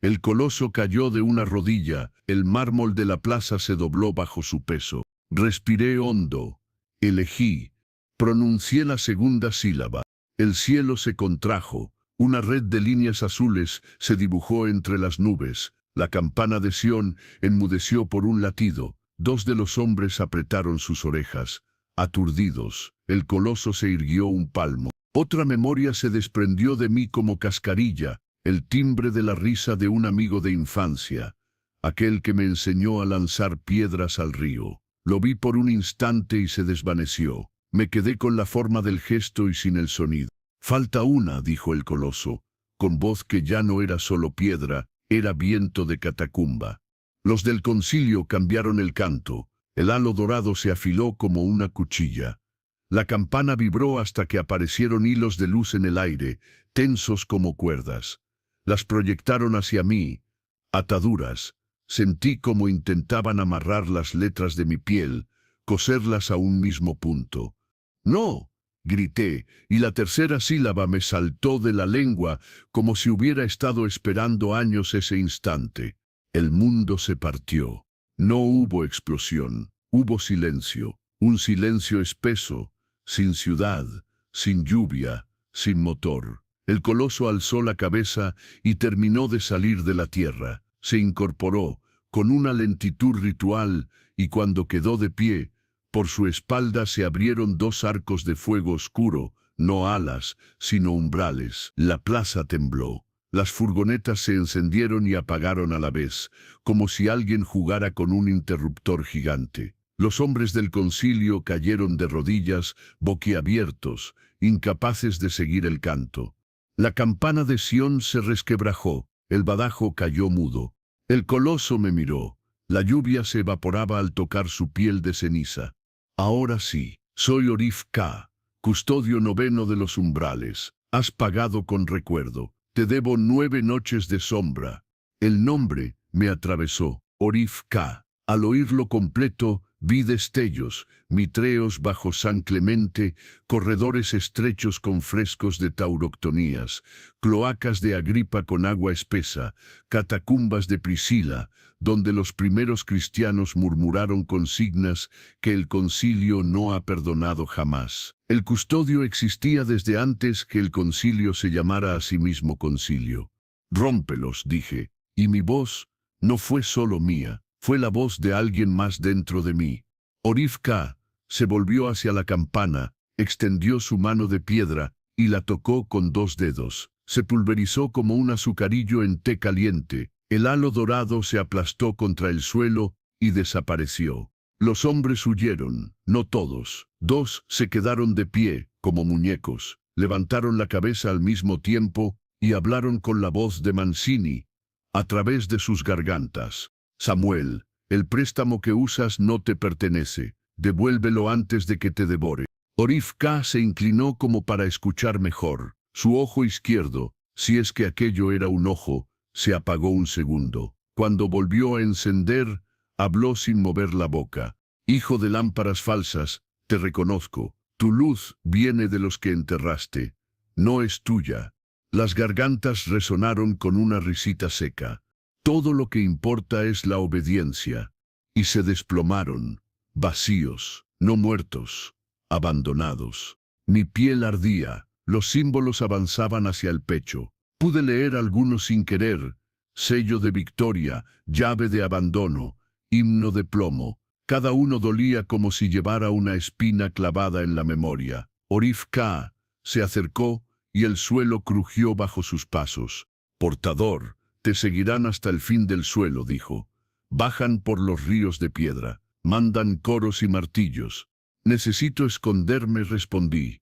El coloso cayó de una rodilla, el mármol de la plaza se dobló bajo su peso. Respiré hondo, elegí, pronuncié la segunda sílaba. El cielo se contrajo, una red de líneas azules se dibujó entre las nubes. La campana de Sión enmudeció por un latido. 2 de los hombres apretaron sus orejas. Aturdidos, el coloso se irguió un palmo. Otra memoria se desprendió de mí como cascarilla. El timbre de la risa de un amigo de infancia, aquel que me enseñó a lanzar piedras al río. Lo vi por un instante y se desvaneció. Me quedé con la forma del gesto y sin el sonido. Falta una, dijo el coloso, con voz que ya no era solo piedra, era viento de catacumba. Los del concilio cambiaron el canto. El halo dorado se afiló como una cuchilla. La campana vibró hasta que aparecieron hilos de luz en el aire, tensos como cuerdas. Las proyectaron hacia mí, ataduras. Sentí como intentaban amarrar las letras de mi piel, coserlas a un mismo punto. ¡No!, grité, y la tercera sílaba me saltó de la lengua como si hubiera estado esperando años ese instante. El mundo se partió. No hubo explosión, hubo silencio, un silencio espeso, sin ciudad, sin lluvia, sin motor. El coloso alzó la cabeza y terminó de salir de la tierra. Se incorporó, con una lentitud ritual, y cuando quedó de pie, por su espalda se abrieron 2 arcos de fuego oscuro, no alas, sino umbrales. La plaza tembló. Las furgonetas se encendieron y apagaron a la vez, como si alguien jugara con un interruptor gigante. Los hombres del concilio cayeron de rodillas, boquiabiertos, incapaces de seguir el canto. La campana de Sión se resquebrajó, el badajo cayó mudo. El coloso me miró, la lluvia se evaporaba al tocar su piel de ceniza. Ahora sí, soy Orif K, custodio noveno de los umbrales. Has pagado con recuerdo, te debo 9 noches de sombra. El nombre me atravesó, Orif K. Al oírlo completo, vi destellos, mitreos bajo San Clemente, corredores estrechos con frescos de tauroctonías, cloacas de Agripa con agua espesa, catacumbas de Priscila, donde los primeros cristianos murmuraron consignas que el concilio no ha perdonado jamás. El custodio existía desde antes que el concilio se llamara a sí mismo concilio. Rómpelos, dije, y mi voz no fue solo mía. Fue la voz de alguien más dentro de mí. Orif K. se volvió hacia la campana, extendió su mano de piedra y la tocó con 2 dedos. Se pulverizó como un azucarillo en té caliente. El halo dorado se aplastó contra el suelo y desapareció. Los hombres huyeron, no todos. 2 se quedaron de pie, como muñecos. Levantaron la cabeza al mismo tiempo y hablaron con la voz de Mancini, a través de sus gargantas. Samuel, el préstamo que usas no te pertenece. Devuélvelo antes de que te devore. Orif K. se inclinó como para escuchar mejor. Su ojo izquierdo, si es que aquello era un ojo, se apagó un segundo. Cuando volvió a encender, habló sin mover la boca. Hijo de lámparas falsas, te reconozco. Tu luz viene de los que enterraste. No es tuya. Las gargantas resonaron con una risita seca. Todo lo que importa es la obediencia. Y se desplomaron, vacíos, no muertos, abandonados. Mi piel ardía, los símbolos avanzaban hacia el pecho. Pude leer algunos sin querer: sello de victoria, llave de abandono, himno de plomo. Cada uno dolía como si llevara una espina clavada en la memoria. Orif K. se acercó y el suelo crujió bajo sus pasos. Portador, te seguirán hasta el fin del suelo, dijo. Bajan por los ríos de piedra, mandan coros y martillos. Necesito esconderme, respondí.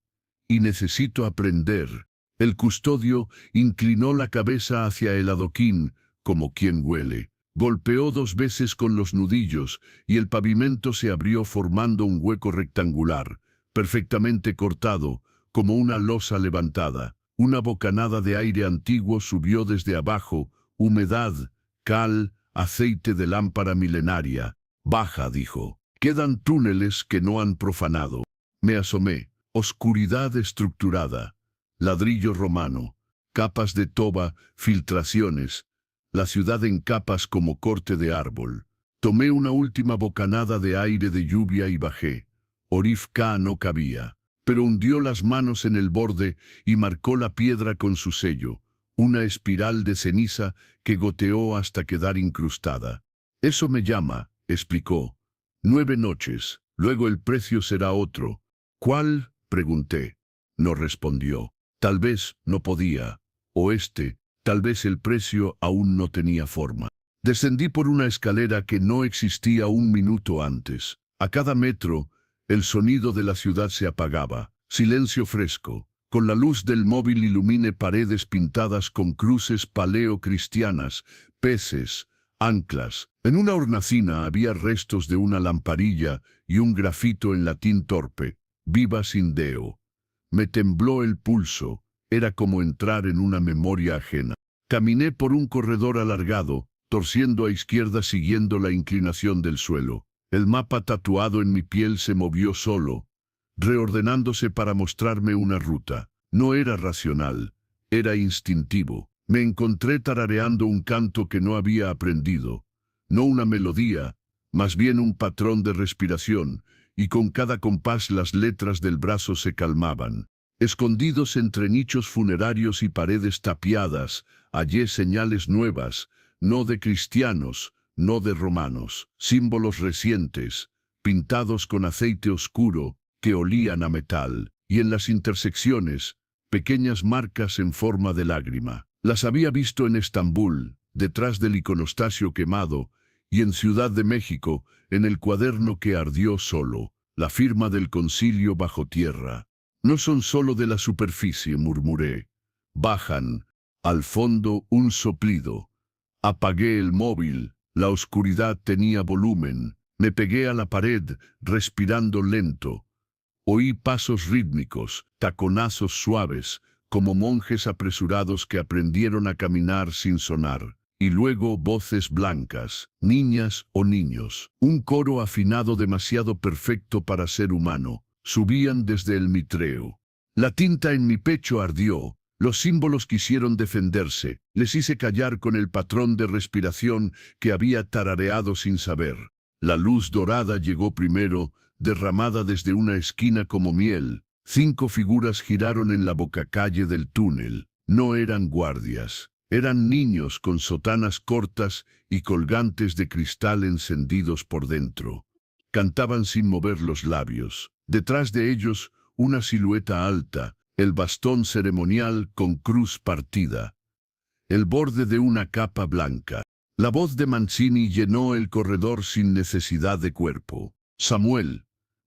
Y necesito aprender. El custodio inclinó la cabeza hacia el adoquín, como quien huele. Golpeó 2 veces con los nudillos y el pavimento se abrió formando un hueco rectangular, perfectamente cortado, como una losa levantada. Una bocanada de aire antiguo subió desde abajo, humedad, cal, aceite de lámpara milenaria. Baja, dijo. Quedan túneles que no han profanado. Me asomé. Oscuridad estructurada. Ladrillo romano. Capas de toba, filtraciones. La ciudad en capas como corte de árbol. Tomé una última bocanada de aire de lluvia y bajé. Orif Ka no cabía, pero hundió las manos en el borde y marcó la piedra con su sello, una espiral de ceniza que goteó hasta quedar incrustada. Eso me llama, explicó. 9 noches, luego el precio será otro. ¿Cuál? Pregunté. No respondió. Tal vez no podía. O tal vez el precio aún no tenía forma. Descendí por una escalera que no existía un minuto antes. A cada metro, el sonido de la ciudad se apagaba. Silencio fresco. Con la luz del móvil iluminé paredes pintadas con cruces paleocristianas, peces, anclas. En una hornacina había restos de una lamparilla y un grafito en latín torpe. Viva sin Deo. Me tembló el pulso. Era como entrar en una memoria ajena. Caminé por un corredor alargado, torciendo a izquierda siguiendo la inclinación del suelo. El mapa tatuado en mi piel se movió solo, reordenándose para mostrarme una ruta. No era racional, era instintivo. Me encontré tarareando un canto que no había aprendido. No una melodía, más bien un patrón de respiración, y con cada compás las letras del brazo se calmaban. Escondidos entre nichos funerarios y paredes tapiadas, hallé señales nuevas, no de cristianos, no de romanos, símbolos recientes, pintados con aceite oscuro, que olían a metal, y en las intersecciones, pequeñas marcas en forma de lágrima. Las había visto en Estambul, detrás del iconostasio quemado, y en Ciudad de México, en el cuaderno que ardió solo, la firma del concilio bajo tierra. No son solo de la superficie, murmuré. Bajan, al fondo un soplido. Apagué el móvil, la oscuridad tenía volumen. Me pegué a la pared, respirando lento. Oí pasos rítmicos, taconazos suaves, como monjes apresurados que aprendieron a caminar sin sonar. Y luego voces blancas, niñas o niños. Un coro afinado demasiado perfecto para ser humano. Subían desde el mitreo. La tinta en mi pecho ardió. Los símbolos quisieron defenderse. Les hice callar con el patrón de respiración que había tarareado sin saber. La luz dorada llegó primero, derramada desde una esquina como miel. 5 figuras giraron en la bocacalle del túnel. No eran guardias. Eran niños con sotanas cortas y colgantes de cristal encendidos por dentro. Cantaban sin mover los labios. Detrás de ellos, una silueta alta, el bastón ceremonial con cruz partida, el borde de una capa blanca. La voz de Mancini llenó el corredor sin necesidad de cuerpo. Samuel,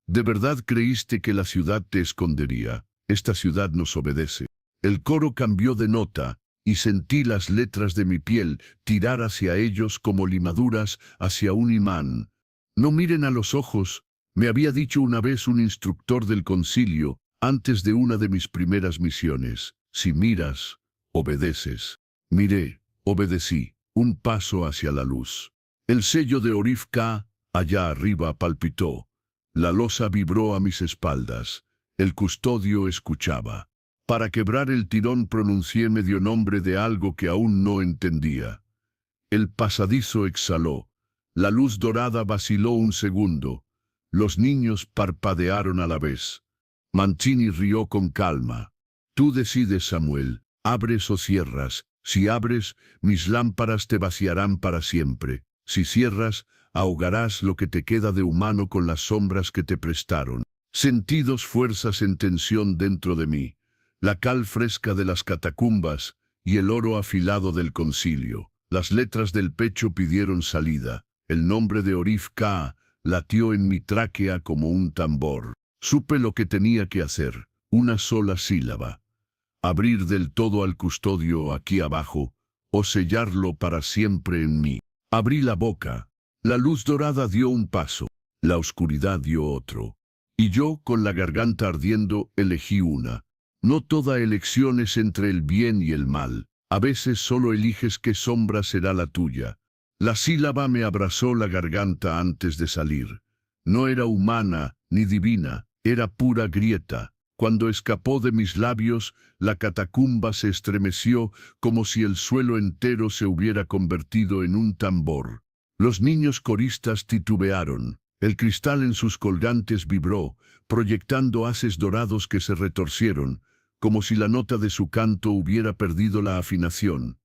¿de verdad creíste que la ciudad te escondería? Esta ciudad nos obedece. El coro cambió de nota, y sentí las letras de mi piel tirar hacia ellos como limaduras hacia un imán. No miren a los ojos, me había dicho una vez un instructor del concilio, antes de una de mis primeras misiones. Si miras, obedeces. Miré, obedecí, un paso hacia la luz. El sello de Orif Ka, allá arriba, palpitó. La losa vibró a mis espaldas. El custodio escuchaba. Para quebrar el tirón pronuncié medio nombre de algo que aún no entendía. El pasadizo exhaló. La luz dorada vaciló un segundo. Los niños parpadearon a la vez. Mancini rió con calma. Tú decides, Samuel. Abres o cierras. Si abres, mis lámparas te vaciarán para siempre. Si cierras, ahogarás lo que te queda de humano con las sombras que te prestaron. Sentí 2 fuerzas en tensión dentro de mí. La cal fresca de las catacumbas y el oro afilado del concilio. Las letras del pecho pidieron salida. El nombre de Orif Ka latió en mi tráquea como un tambor. Supe lo que tenía que hacer. Una sola sílaba. Abrir del todo al custodio aquí abajo, o sellarlo para siempre en mí. Abrí la boca. La luz dorada dio un paso. La oscuridad dio otro. Y yo, con la garganta ardiendo, elegí una. No toda elección es entre el bien y el mal. A veces solo eliges qué sombra será la tuya. La sílaba me abrazó la garganta antes de salir. No era humana ni divina, era pura grieta. Cuando escapó de mis labios, la catacumba se estremeció como si el suelo entero se hubiera convertido en un tambor. Los niños coristas titubearon. El cristal en sus colgantes vibró, proyectando haces dorados que se retorcieron, como si la nota de su canto hubiera perdido la afinación.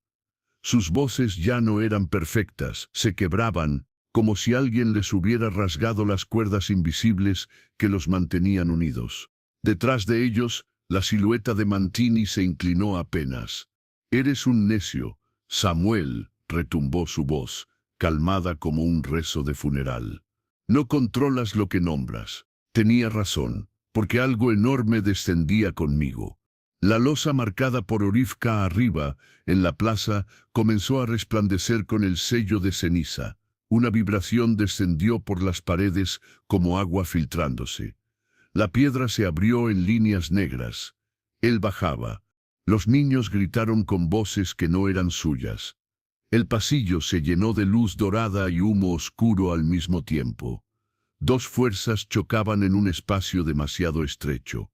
Sus voces ya no eran perfectas, se quebraban, como si alguien les hubiera rasgado las cuerdas invisibles que los mantenían unidos. Detrás de ellos, la silueta de Mancini se inclinó apenas. «Eres un necio, Samuel», retumbó su voz, calmada como un rezo de funeral. «No controlas lo que nombras». Tenía razón, porque algo enorme descendía conmigo. La losa marcada por Orifka arriba, en la plaza, comenzó a resplandecer con el sello de ceniza. Una vibración descendió por las paredes como agua filtrándose. La piedra se abrió en líneas negras. Él bajaba. Los niños gritaron con voces que no eran suyas. El pasillo se llenó de luz dorada y humo oscuro al mismo tiempo. Dos fuerzas chocaban en un espacio demasiado estrecho.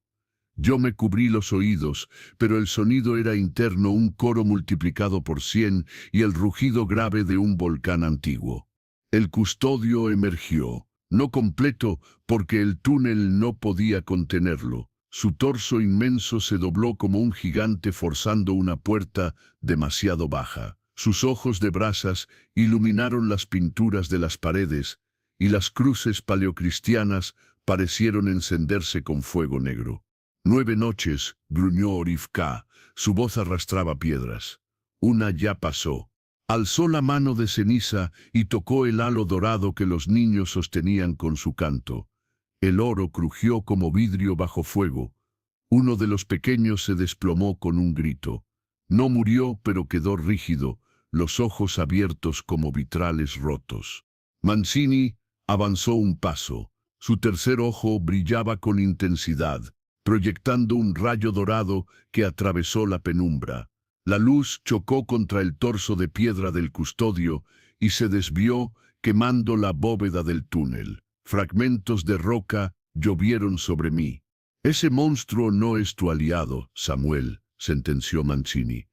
Yo me cubrí los oídos, pero el sonido era interno, un coro multiplicado por 100 y el rugido grave de un volcán antiguo. El custodio emergió, no completo porque el túnel no podía contenerlo. Su torso inmenso se dobló como un gigante forzando una puerta demasiado baja. Sus ojos de brasas iluminaron las pinturas de las paredes, y las cruces paleocristianas parecieron encenderse con fuego negro. 9 noches, gruñó Orifka, su voz arrastraba piedras. Una ya pasó. Alzó la mano de ceniza y tocó el halo dorado que los niños sostenían con su canto. El oro crujió como vidrio bajo fuego. Uno de los pequeños se desplomó con un grito. No murió, pero quedó rígido, los ojos abiertos como vitrales rotos. Mancini avanzó un paso. Su tercer ojo brillaba con intensidad, proyectando un rayo dorado que atravesó la penumbra. La luz chocó contra el torso de piedra del custodio y se desvió, quemando la bóveda del túnel. Fragmentos de roca llovieron sobre mí. «Ese monstruo no es tu aliado, Samuel», sentenció Mancini.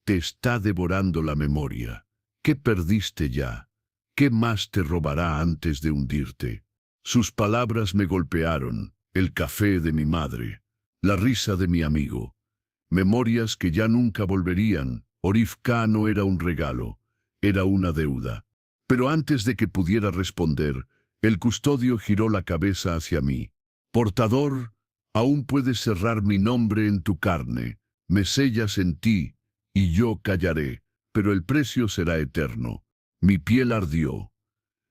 «Te está devorando la memoria. ¿Qué perdiste ya? ¿Qué más te robará antes de hundirte?» Sus palabras me golpearon. El café de mi madre, la risa de mi amigo. Memorias que ya nunca volverían. Orifka no era un regalo, era una deuda. Pero antes de que pudiera responder, el custodio giró la cabeza hacia mí. «Portador, aún puedes cerrar mi nombre en tu carne, me sellas en ti, y yo callaré, pero el precio será eterno». Mi piel ardió.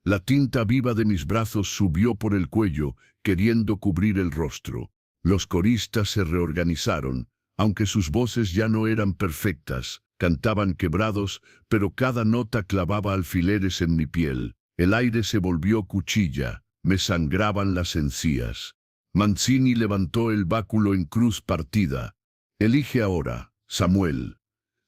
La tinta viva de mis brazos subió por el cuello, queriendo cubrir el rostro. Los coristas se reorganizaron, aunque sus voces ya no eran perfectas, cantaban quebrados, pero cada nota clavaba alfileres en mi piel. El aire se volvió cuchilla, me sangraban las encías. Mancini levantó el báculo en cruz partida. «Elige ahora, Samuel.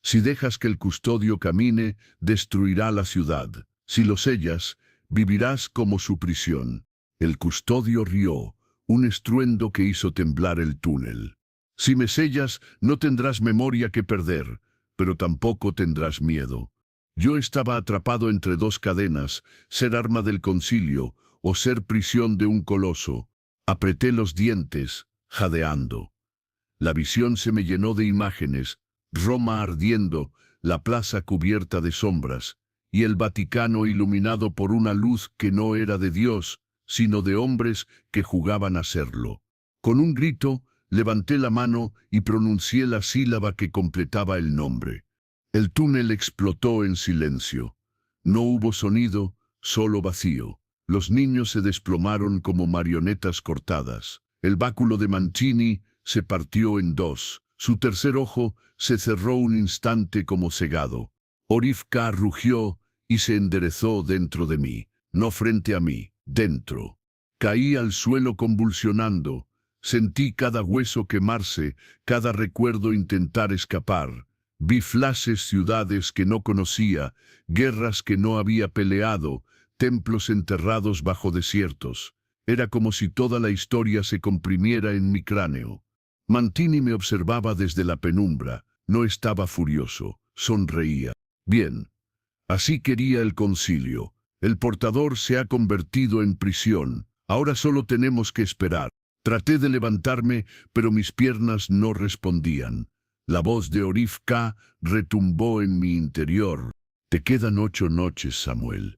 Si dejas que el custodio camine, destruirá la ciudad. Si lo sellas, vivirás como su prisión». El custodio rió, un estruendo que hizo temblar el túnel. «Si me sellas, no tendrás memoria que perder, pero tampoco tendrás miedo». Yo estaba atrapado entre dos cadenas, ser arma del concilio o ser prisión de un coloso. Apreté los dientes, jadeando. La visión se me llenó de imágenes, Roma ardiendo, la plaza cubierta de sombras, y el Vaticano iluminado por una luz que no era de Dios, sino de hombres que jugaban a serlo. Con un grito, levanté la mano y pronuncié la sílaba que completaba el nombre. El túnel explotó en silencio. No hubo sonido, solo vacío. Los niños se desplomaron como marionetas cortadas. El báculo de Mancini se partió en dos. Su tercer ojo se cerró un instante como cegado. Orifka rugió y se enderezó dentro de mí, no frente a mí, dentro. Caí al suelo convulsionando. Sentí cada hueso quemarse, cada recuerdo intentar escapar. Vi flashes ciudades que no conocía, guerras que no había peleado, templos enterrados bajo desiertos. Era como si toda la historia se comprimiera en mi cráneo. Mantini me observaba desde la penumbra. No estaba furioso, sonreía. Bien, así quería el concilio. El portador se ha convertido en prisión. Ahora solo tenemos que esperar. Traté de levantarme, pero mis piernas no respondían. La voz de Orif K. retumbó en mi interior. Te quedan 8 noches, Samuel,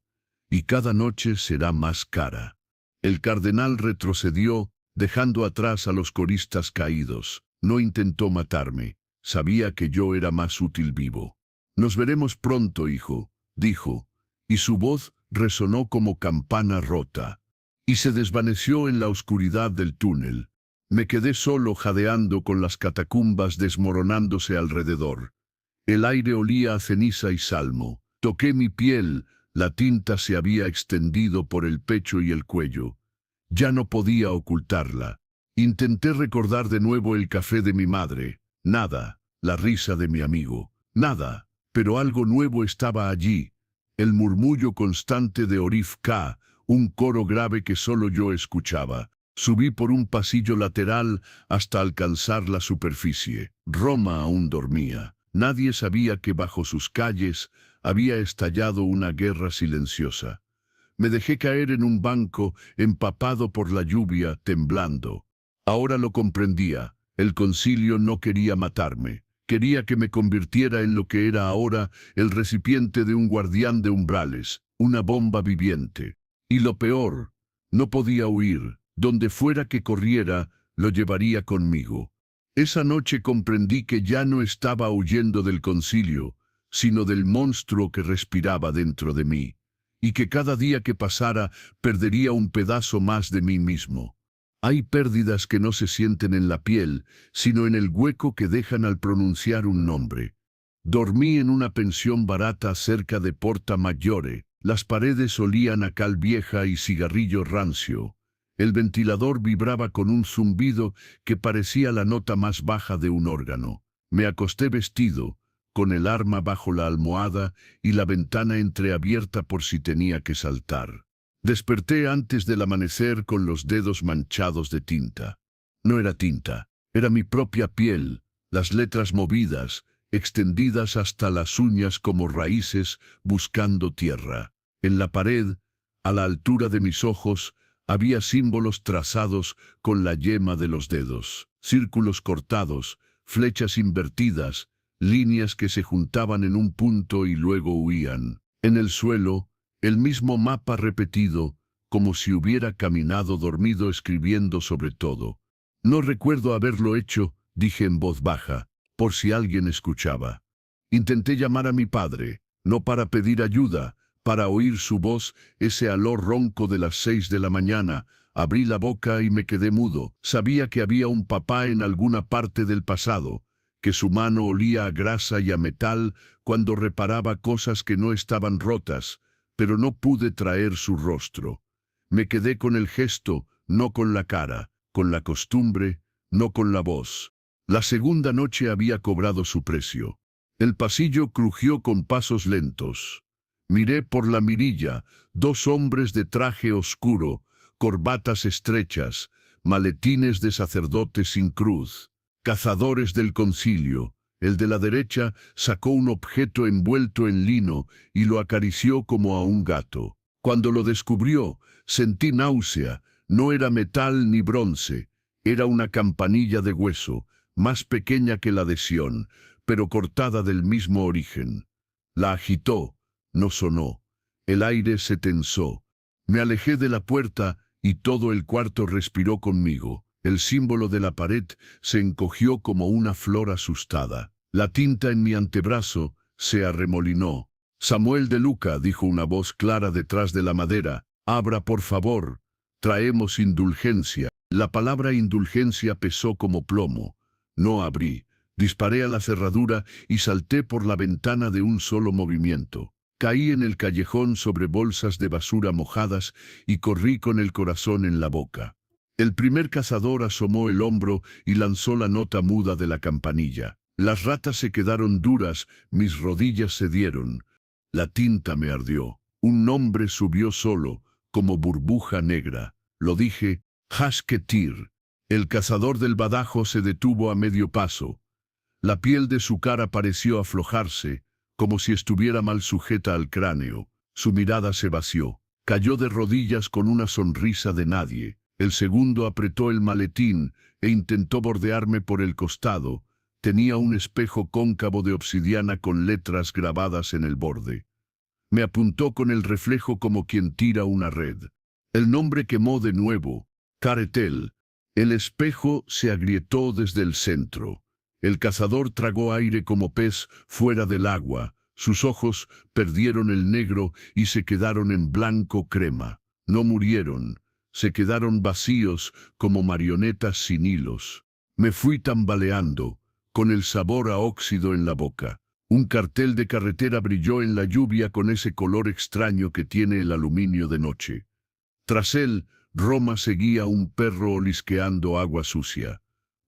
y cada noche será más cara. El cardenal retrocedió, dejando atrás a los coristas caídos. No intentó matarme. Sabía que yo era más útil vivo. Nos veremos pronto, hijo, dijo, y su voz resonó como campana rota. Y se desvaneció en la oscuridad del túnel. Me quedé solo jadeando con las catacumbas desmoronándose alrededor. El aire olía a ceniza y salmo. Toqué mi piel, la tinta se había extendido por el pecho y el cuello. Ya no podía ocultarla. Intenté recordar de nuevo el café de mi madre. Nada, la risa de mi amigo. Nada, pero algo nuevo estaba allí. El murmullo constante de Orif K., un coro grave que solo yo escuchaba. Subí por un pasillo lateral hasta alcanzar la superficie. Roma aún dormía. Nadie sabía que bajo sus calles había estallado una guerra silenciosa. Me dejé caer en un banco, empapado por la lluvia, temblando. Ahora lo comprendía. El concilio no quería matarme. Quería que me convirtiera en lo que era ahora el recipiente de un guardián de umbrales, una bomba viviente. Y lo peor, no podía huir. Donde fuera que corriera, lo llevaría conmigo. Esa noche comprendí que ya no estaba huyendo del concilio, sino del monstruo que respiraba dentro de mí, y que cada día que pasara perdería un pedazo más de mí mismo. Hay pérdidas que no se sienten en la piel, sino en el hueco que dejan al pronunciar un nombre. Dormí en una pensión barata cerca de Porta Maggiore. Las paredes olían a cal vieja y cigarrillo rancio. El ventilador vibraba con un zumbido que parecía la nota más baja de un órgano. Me acosté vestido, con el arma bajo la almohada y la ventana entreabierta por si tenía que saltar. Desperté antes del amanecer con los dedos manchados de tinta. No era tinta, era mi propia piel, las letras movidas, extendidas hasta las uñas como raíces buscando tierra. En la pared, a la altura de mis ojos, había símbolos trazados con la yema de los dedos, círculos cortados, flechas invertidas, líneas que se juntaban en un punto y luego huían. En el suelo, el mismo mapa repetido, como si hubiera caminado dormido escribiendo sobre todo. No recuerdo haberlo hecho, dije en voz baja, por si alguien escuchaba. Intenté llamar a mi padre, no para pedir ayuda, para oír su voz, ese aló ronco de las 6 de la mañana. Abrí la boca y me quedé mudo. Sabía que había un papá en alguna parte del pasado, que su mano olía a grasa y a metal cuando reparaba cosas que no estaban rotas, pero no pude traer su rostro. Me quedé con el gesto, no con la cara, con la costumbre, no con la voz. La segunda noche había cobrado su precio. El pasillo crujió con pasos lentos. Miré por la mirilla, 2 hombres de traje oscuro, corbatas estrechas, maletines de sacerdotes sin cruz, cazadores del concilio. El de la derecha sacó un objeto envuelto en lino y lo acarició como a un gato. Cuando lo descubrió, sentí náusea. No era metal ni bronce, era una campanilla de hueso, más pequeña que la de Sión, pero cortada del mismo origen. La agitó. No sonó. El aire se tensó. Me alejé de la puerta y todo el cuarto respiró conmigo. El símbolo de la pared se encogió como una flor asustada. La tinta en mi antebrazo se arremolinó. Samuel de Luca, dijo una voz clara detrás de la madera. Abra, por favor. Traemos indulgencia. La palabra indulgencia pesó como plomo. No abrí. Disparé a la cerradura y salté por la ventana de un solo movimiento. Caí en el callejón sobre bolsas de basura mojadas y corrí con el corazón en la boca. El primer cazador asomó el hombro y lanzó la nota muda de la campanilla. Las ratas se quedaron duras, mis rodillas cedieron. La tinta me ardió. Un nombre subió solo, como burbuja negra. Lo dije, Hasketir. El cazador del badajo se detuvo a medio paso. La piel de su cara pareció aflojarse, como si estuviera mal sujeta al cráneo. Su mirada se vació. Cayó de rodillas con una sonrisa de nadie. El segundo apretó el maletín e intentó bordearme por el costado. Tenía un espejo cóncavo de obsidiana con letras grabadas en el borde. Me apuntó con el reflejo como quien tira una red. El nombre quemó de nuevo. Caretel. El espejo se agrietó desde el centro. El cazador tragó aire como pez fuera del agua. Sus ojos perdieron el negro y se quedaron en blanco crema. No murieron. Se quedaron vacíos como marionetas sin hilos. Me fui tambaleando, con el sabor a óxido en la boca. Un cartel de carretera brilló en la lluvia con ese color extraño que tiene el aluminio de noche. Tras él, Roma seguía un perro olisqueando agua sucia.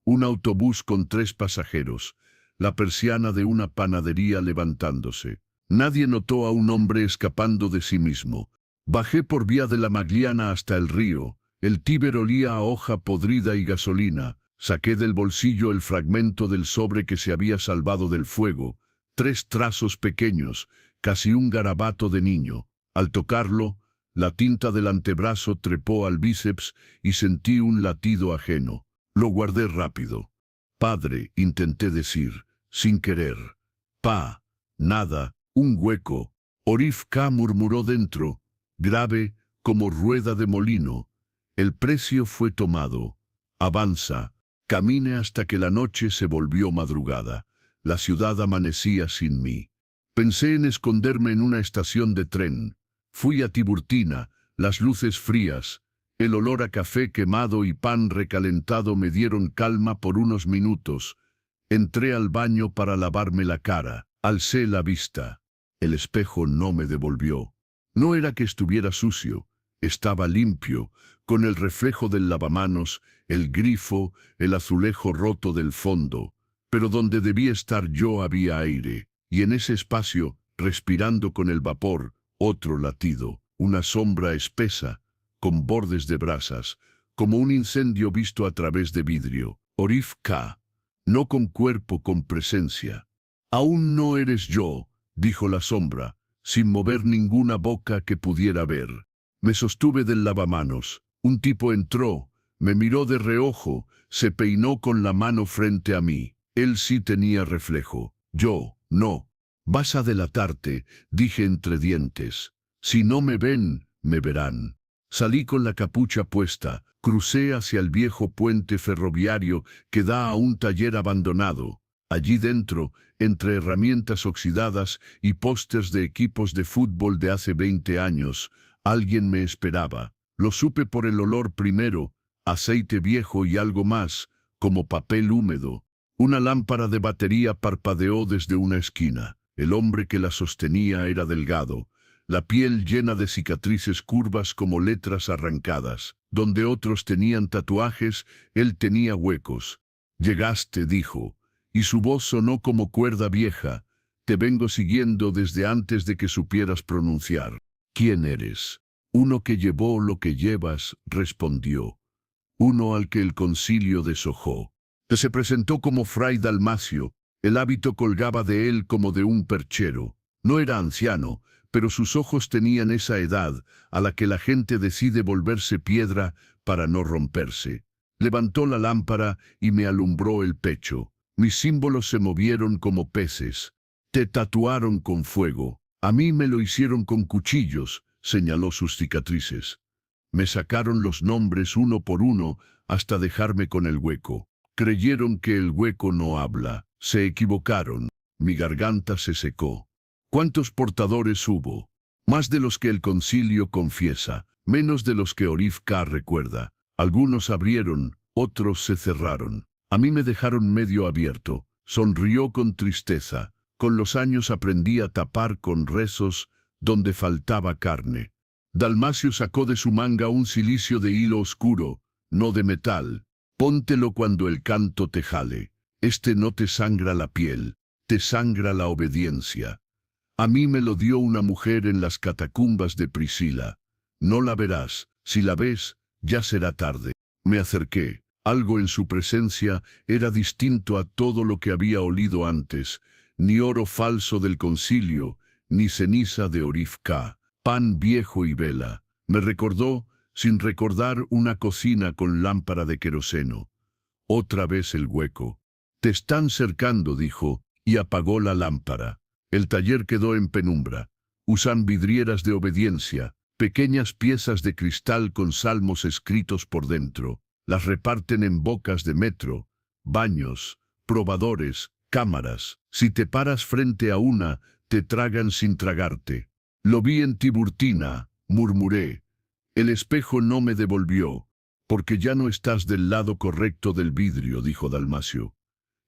Un autobús con 3 pasajeros. La persiana de una panadería levantándose. Nadie notó a un hombre escapando de sí mismo. Bajé por vía de la Magliana hasta el río. El Tíber olía a hoja podrida y gasolina. Saqué del bolsillo el fragmento del sobre que se había salvado del fuego. 3 trazos pequeños, casi un garabato de niño. Al tocarlo, la tinta del antebrazo trepó al bíceps y sentí un latido ajeno. Lo guardé rápido. Padre, intenté decir, sin querer. Pa, nada, un hueco. Orif K murmuró dentro, grave como rueda de molino. El precio fue tomado. Avanza. Camine hasta que la noche se volvió madrugada. La ciudad amanecía sin mí. Pensé en esconderme en una estación de tren. Fui a Tiburtina, las luces frías, el olor a café quemado y pan recalentado me dieron calma por unos minutos. Entré al baño para lavarme la cara. Alcé la vista. El espejo no me devolvió. No era que estuviera sucio, estaba limpio, con el reflejo del lavamanos, el grifo, el azulejo roto del fondo. Pero donde debía estar yo había aire, y en ese espacio, respirando con el vapor, otro latido, una sombra espesa, con bordes de brasas, como un incendio visto a través de vidrio. Orif K. No con cuerpo, con presencia. Aún no eres yo, dijo la sombra, sin mover ninguna boca que pudiera ver. Me sostuve del lavamanos. Un tipo entró, me miró de reojo, se peinó con la mano frente a mí. Él sí tenía reflejo. Yo, no. Vas a delatarte, dije entre dientes. Si no me ven, me verán. Salí con la capucha puesta, crucé hacia el viejo puente ferroviario que da a un taller abandonado. Allí dentro, entre herramientas oxidadas y pósters de equipos de fútbol de hace 20 años, alguien me esperaba. Lo supe por el olor primero, aceite viejo y algo más, como papel húmedo. Una lámpara de batería parpadeó desde una esquina. El hombre que la sostenía era delgado, la piel llena de cicatrices curvas como letras arrancadas. Donde otros tenían tatuajes, él tenía huecos. Llegaste, dijo, y su voz sonó como cuerda vieja. Te vengo siguiendo desde antes de que supieras pronunciar. ¿Quién eres? Uno que llevó lo que llevas, respondió. Uno al que el concilio deshojó. Se presentó como fray Dalmacio. El hábito colgaba de él como de un perchero. No era anciano, pero sus ojos tenían esa edad a la que la gente decide volverse piedra para no romperse. Levantó la lámpara y me alumbró el pecho. Mis símbolos se movieron como peces. Te tatuaron con fuego. A mí me lo hicieron con cuchillos, señaló sus cicatrices. Me sacaron los nombres uno por uno hasta dejarme con el hueco. Creyeron que el hueco no habla. Se equivocaron. Mi garganta se secó. ¿Cuántos portadores hubo? Más de los que el concilio confiesa, menos de los que Orif K recuerda. Algunos abrieron, otros se cerraron. A mí me dejaron medio abierto. Sonrió con tristeza. Con los años aprendí a tapar con rezos, donde faltaba carne. Dalmacio sacó de su manga un cilicio de hilo oscuro, no de metal. Póntelo cuando el canto te jale. Este no te sangra la piel, te sangra la obediencia. A mí me lo dio una mujer en las catacumbas de Priscila. No la verás, si la ves, ya será tarde. Me acerqué. Algo en su presencia era distinto a todo lo que había olido antes. Ni oro falso del concilio, ni ceniza de Orifca, pan viejo y vela. Me recordó, sin recordar, una cocina con lámpara de queroseno. Otra vez el hueco. Te están cercando, dijo, y apagó la lámpara. El taller quedó en penumbra. Usan vidrieras de obediencia, pequeñas piezas de cristal con salmos escritos por dentro. Las reparten en bocas de metro, baños, probadores, cámaras. Si te paras frente a una, te tragan sin tragarte. Lo vi en Tiburtina, murmuré. El espejo no me devolvió, porque ya no estás del lado correcto del vidrio, dijo Dalmacio.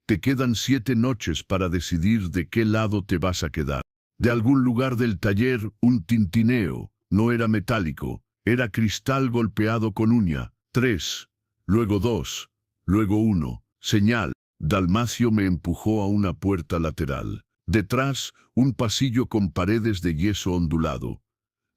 Te quedan 7 noches para decidir de qué lado te vas a quedar. De algún lugar del taller, un tintineo. No era metálico, era cristal golpeado con uña. 3, luego 2, luego 1. Señal. Dalmacio me empujó a una puerta lateral. Detrás, un pasillo con paredes de yeso ondulado.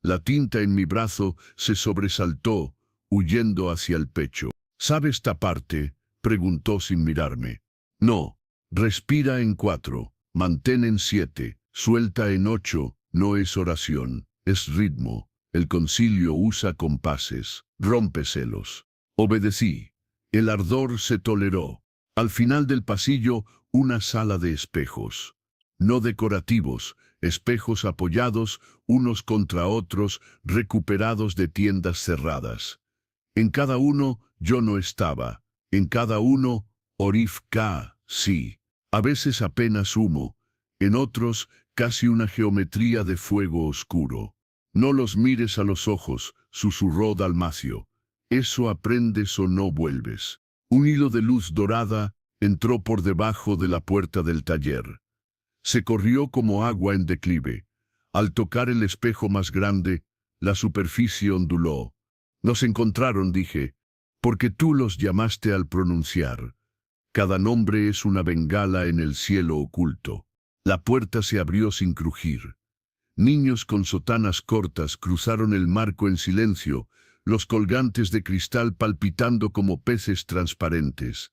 La tinta en mi brazo se sobresaltó, huyendo hacia el pecho. ¿Sabes taparte?, preguntó sin mirarme. No. Respira en 4, mantén en 7, suelta en 8, no es oración, es ritmo. El concilio usa compases, rómpeselos. Obedecí. El ardor se toleró. Al final del pasillo, una sala de espejos. No decorativos, espejos apoyados unos contra otros, recuperados de tiendas cerradas. En cada uno yo no estaba, en cada uno Orifca, sí. A veces apenas humo, en otros casi una geometría de fuego oscuro. No los mires a los ojos, susurró Dalmacio. Eso aprendes o no vuelves. Un hilo de luz dorada entró por debajo de la puerta del taller. Se corrió como agua en declive. Al tocar el espejo más grande, la superficie onduló. Nos encontraron, dije, porque tú los llamaste al pronunciar. Cada nombre es una bengala en el cielo oculto. La puerta se abrió sin crujir. Niños con sotanas cortas cruzaron el marco en silencio, los colgantes de cristal palpitando como peces transparentes.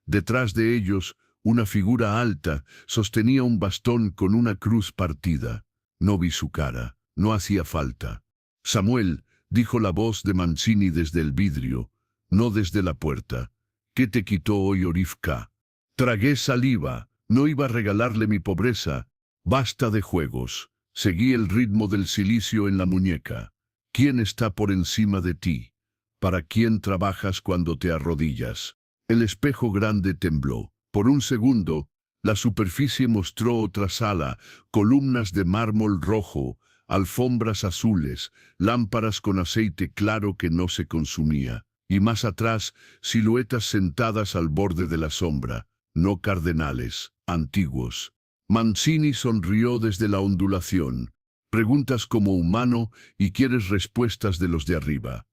Detrás de ellos, una figura alta sostenía un bastón con una cruz partida. No vi su cara, no hacía falta. Samuel, dijo la voz de Mancini desde el vidrio, no desde la puerta. ¿Qué te quitó hoy Orifca? Tragué saliva, no iba a regalarle mi pobreza. Basta de juegos. Seguí el ritmo del cilicio en la muñeca. ¿Quién está por encima de ti? ¿Para quién trabajas cuando te arrodillas? El espejo grande tembló. Por un segundo, la superficie mostró otra sala, columnas de mármol rojo, alfombras azules, lámparas con aceite claro que no se consumía. Y más atrás, siluetas sentadas al borde de la sombra, no cardenales, antiguos. Mancini sonrió desde la ondulación. Preguntas como humano y quieres respuestas de los de arriba.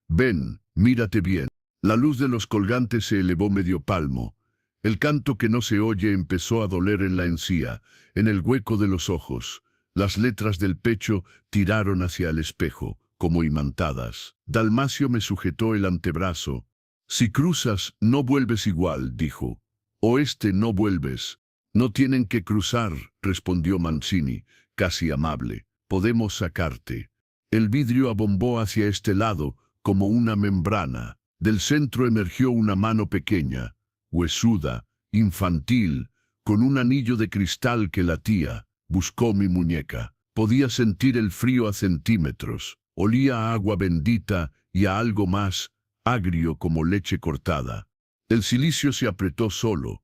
Ven, mírate bien. La luz de los colgantes se elevó medio palmo. El canto que no se oye empezó a doler en la encía, en el hueco de los ojos. Las letras del pecho tiraron hacia el espejo, como imantadas. Dalmacio me sujetó el antebrazo. Si cruzas, no vuelves igual, dijo. Oeste no vuelves. No tienen que cruzar, respondió Mancini, casi amable. Podemos sacarte. El vidrio abombó hacia este lado, como una membrana. Del centro emergió una mano pequeña, huesuda, infantil, con un anillo de cristal que latía. Buscó mi muñeca. Podía sentir el frío a centímetros. Olía a agua bendita y a algo más, agrio como leche cortada. El cilicio se apretó solo.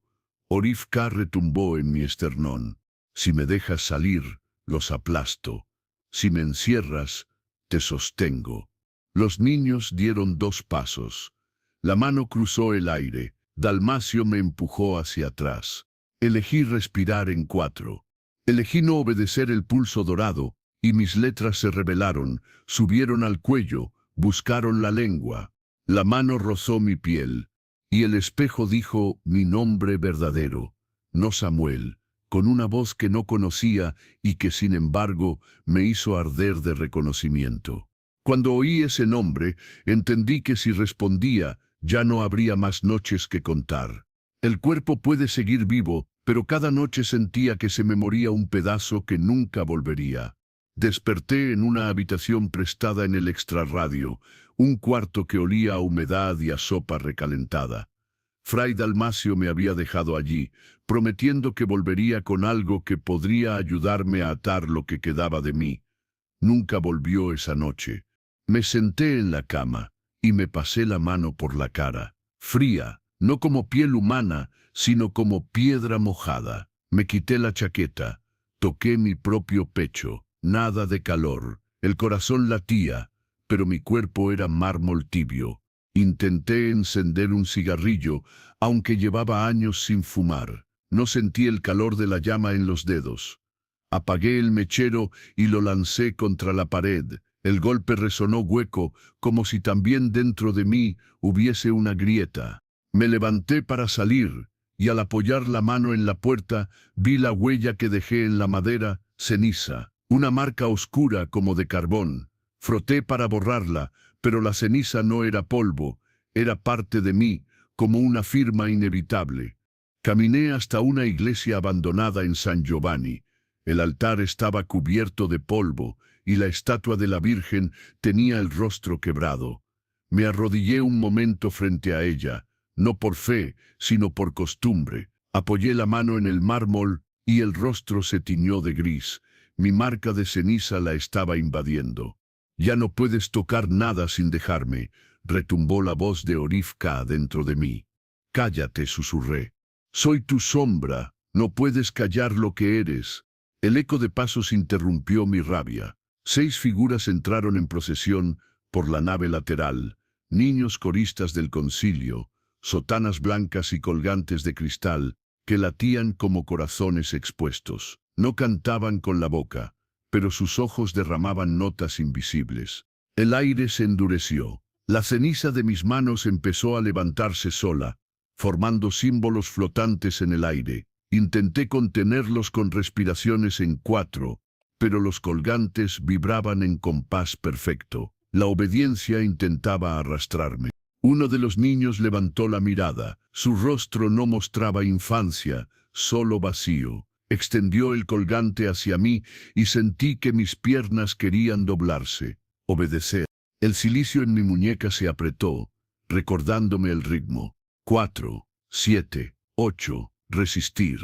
Orifca retumbó en mi esternón. Si me dejas salir, los aplasto. Si me encierras, te sostengo. Los niños dieron 2 pasos. La mano cruzó el aire. Dalmacio me empujó hacia atrás. Elegí respirar en 4. Elegí no obedecer el pulso dorado, y mis letras se revelaron, subieron al cuello, buscaron la lengua. La mano rozó mi piel, y el espejo dijo mi nombre verdadero, no Samuel, con una voz que no conocía y que sin embargo me hizo arder de reconocimiento. Cuando oí ese nombre, entendí que si respondía, ya no habría más noches que contar. El cuerpo puede seguir vivo, pero cada noche sentía que se me moría un pedazo que nunca volvería. Desperté en una habitación prestada en el extrarradio, un cuarto que olía a humedad y a sopa recalentada. Fray Dalmacio me había dejado allí, prometiendo que volvería con algo que podría ayudarme a atar lo que quedaba de mí. Nunca volvió esa noche. Me senté en la cama y me pasé la mano por la cara, fría, no como piel humana, sino como piedra mojada. Me quité la chaqueta, toqué mi propio pecho, nada de calor. El corazón latía, pero mi cuerpo era mármol tibio. Intenté encender un cigarrillo, aunque llevaba años sin fumar. No sentí el calor de la llama en los dedos. Apagué el mechero y lo lancé contra la pared. El golpe resonó hueco, como si también dentro de mí hubiese una grieta. Me levanté para salir, y al apoyar la mano en la puerta, vi la huella que dejé en la madera, ceniza, una marca oscura como de carbón. Froté para borrarla, pero la ceniza no era polvo, era parte de mí, como una firma inevitable. Caminé hasta una iglesia abandonada en San Giovanni. El altar estaba cubierto de polvo, y la estatua de la Virgen tenía el rostro quebrado. Me arrodillé un momento frente a ella, no por fe, sino por costumbre. Apoyé la mano en el mármol, y el rostro se tiñó de gris. Mi marca de ceniza la estaba invadiendo. «Ya no puedes tocar nada sin dejarme», retumbó la voz de Orifka dentro de mí. «Cállate», susurré. «Soy tu sombra, no puedes callar lo que eres». El eco de pasos interrumpió mi rabia. 6 figuras entraron en procesión por la nave lateral, niños coristas del concilio, sotanas blancas y colgantes de cristal, que latían como corazones expuestos. No cantaban con la boca, pero sus ojos derramaban notas invisibles. El aire se endureció. La ceniza de mis manos empezó a levantarse sola, formando símbolos flotantes en el aire. Intenté contenerlos con respiraciones en 4, pero los colgantes vibraban en compás perfecto. La obediencia intentaba arrastrarme. Uno de los niños levantó la mirada. Su rostro no mostraba infancia, solo vacío. Extendió el colgante hacia mí y sentí que mis piernas querían doblarse. Obedecer. El cilicio en mi muñeca se apretó, recordándome el ritmo. 4, 7, 8, resistir.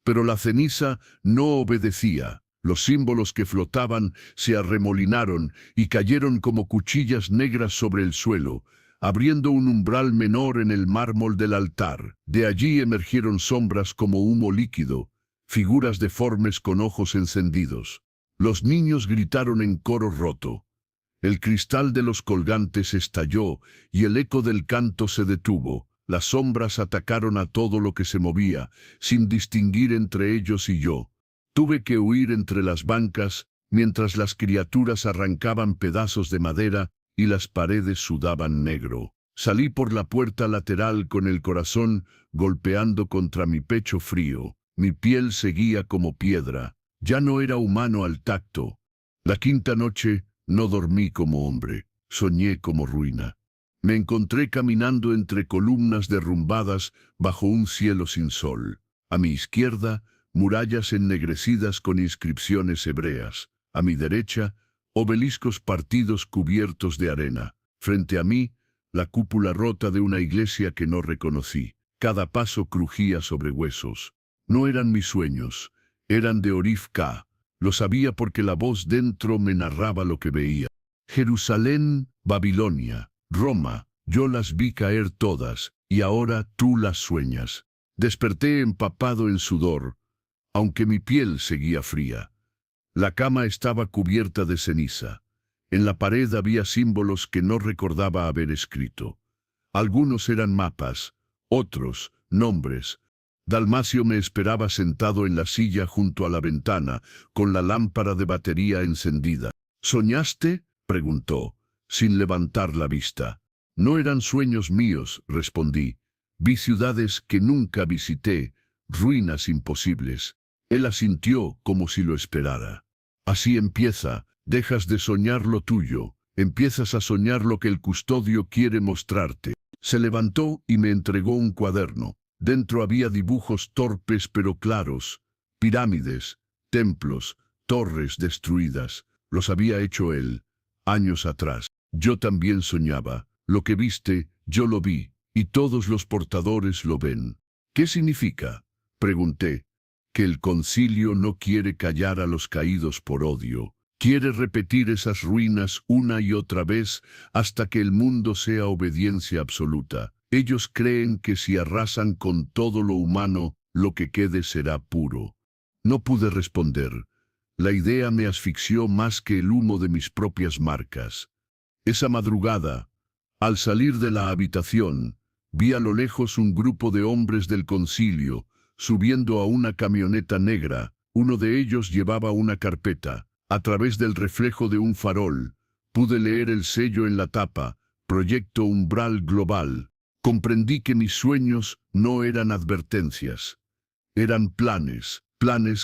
Pero la ceniza no obedecía. Los símbolos que flotaban se arremolinaron y cayeron como cuchillas negras sobre el suelo, abriendo un umbral menor en el mármol del altar. De allí emergieron sombras como humo líquido, figuras deformes con ojos encendidos. Los niños gritaron en coro roto. El cristal de los colgantes estalló y el eco del canto se detuvo. Las sombras atacaron a todo lo que se movía, sin distinguir entre ellos y yo. Tuve que huir entre las bancas, mientras las criaturas arrancaban pedazos de madera y las paredes sudaban negro. Salí por la puerta lateral con el corazón golpeando contra mi pecho frío. Mi piel seguía como piedra. Ya no era humano al tacto. La quinta noche no dormí como hombre, soñé como ruina. Me encontré caminando entre columnas derrumbadas bajo un cielo sin sol. A mi izquierda, murallas ennegrecidas con inscripciones hebreas. A mi derecha, obeliscos partidos cubiertos de arena. Frente a mí, la cúpula rota de una iglesia que no reconocí. Cada paso crujía sobre huesos. No eran mis sueños, eran de Orifka. Lo sabía porque la voz dentro me narraba lo que veía. Jerusalén, Babilonia, Roma, yo las vi caer todas, y ahora tú las sueñas. Desperté empapado en sudor, aunque mi piel seguía fría. La cama estaba cubierta de ceniza. En la pared había símbolos que no recordaba haber escrito. Algunos eran mapas, otros nombres. Dalmacio me esperaba sentado en la silla junto a la ventana, con la lámpara de batería encendida. ¿Soñaste?, preguntó, sin levantar la vista. No eran sueños míos, respondí. Vi ciudades que nunca visité, ruinas imposibles. Él asintió como si lo esperara. Así empieza, dejas de soñar lo tuyo, empiezas a soñar lo que el custodio quiere mostrarte. Se levantó y me entregó un cuaderno. Dentro había dibujos torpes pero claros, pirámides, templos, torres destruidas. Los había hecho él, años atrás. Yo también soñaba. Lo que viste, yo lo vi, y todos los portadores lo ven. ¿Qué significa?, pregunté. Que el concilio no quiere callar a los caídos por odio. Quiere repetir esas ruinas una y otra vez hasta que el mundo sea obediencia absoluta. Ellos creen que si arrasan con todo lo humano, lo que quede será puro. No pude responder. La idea me asfixió más que el humo de mis propias marcas. Esa madrugada, al salir de la habitación, vi a lo lejos un grupo de hombres del concilio, subiendo a una camioneta negra. Uno de ellos llevaba una carpeta. A través del reflejo de un farol, pude leer el sello en la tapa, Proyecto Umbral Global. Comprendí que mis sueños no eran advertencias. Eran planes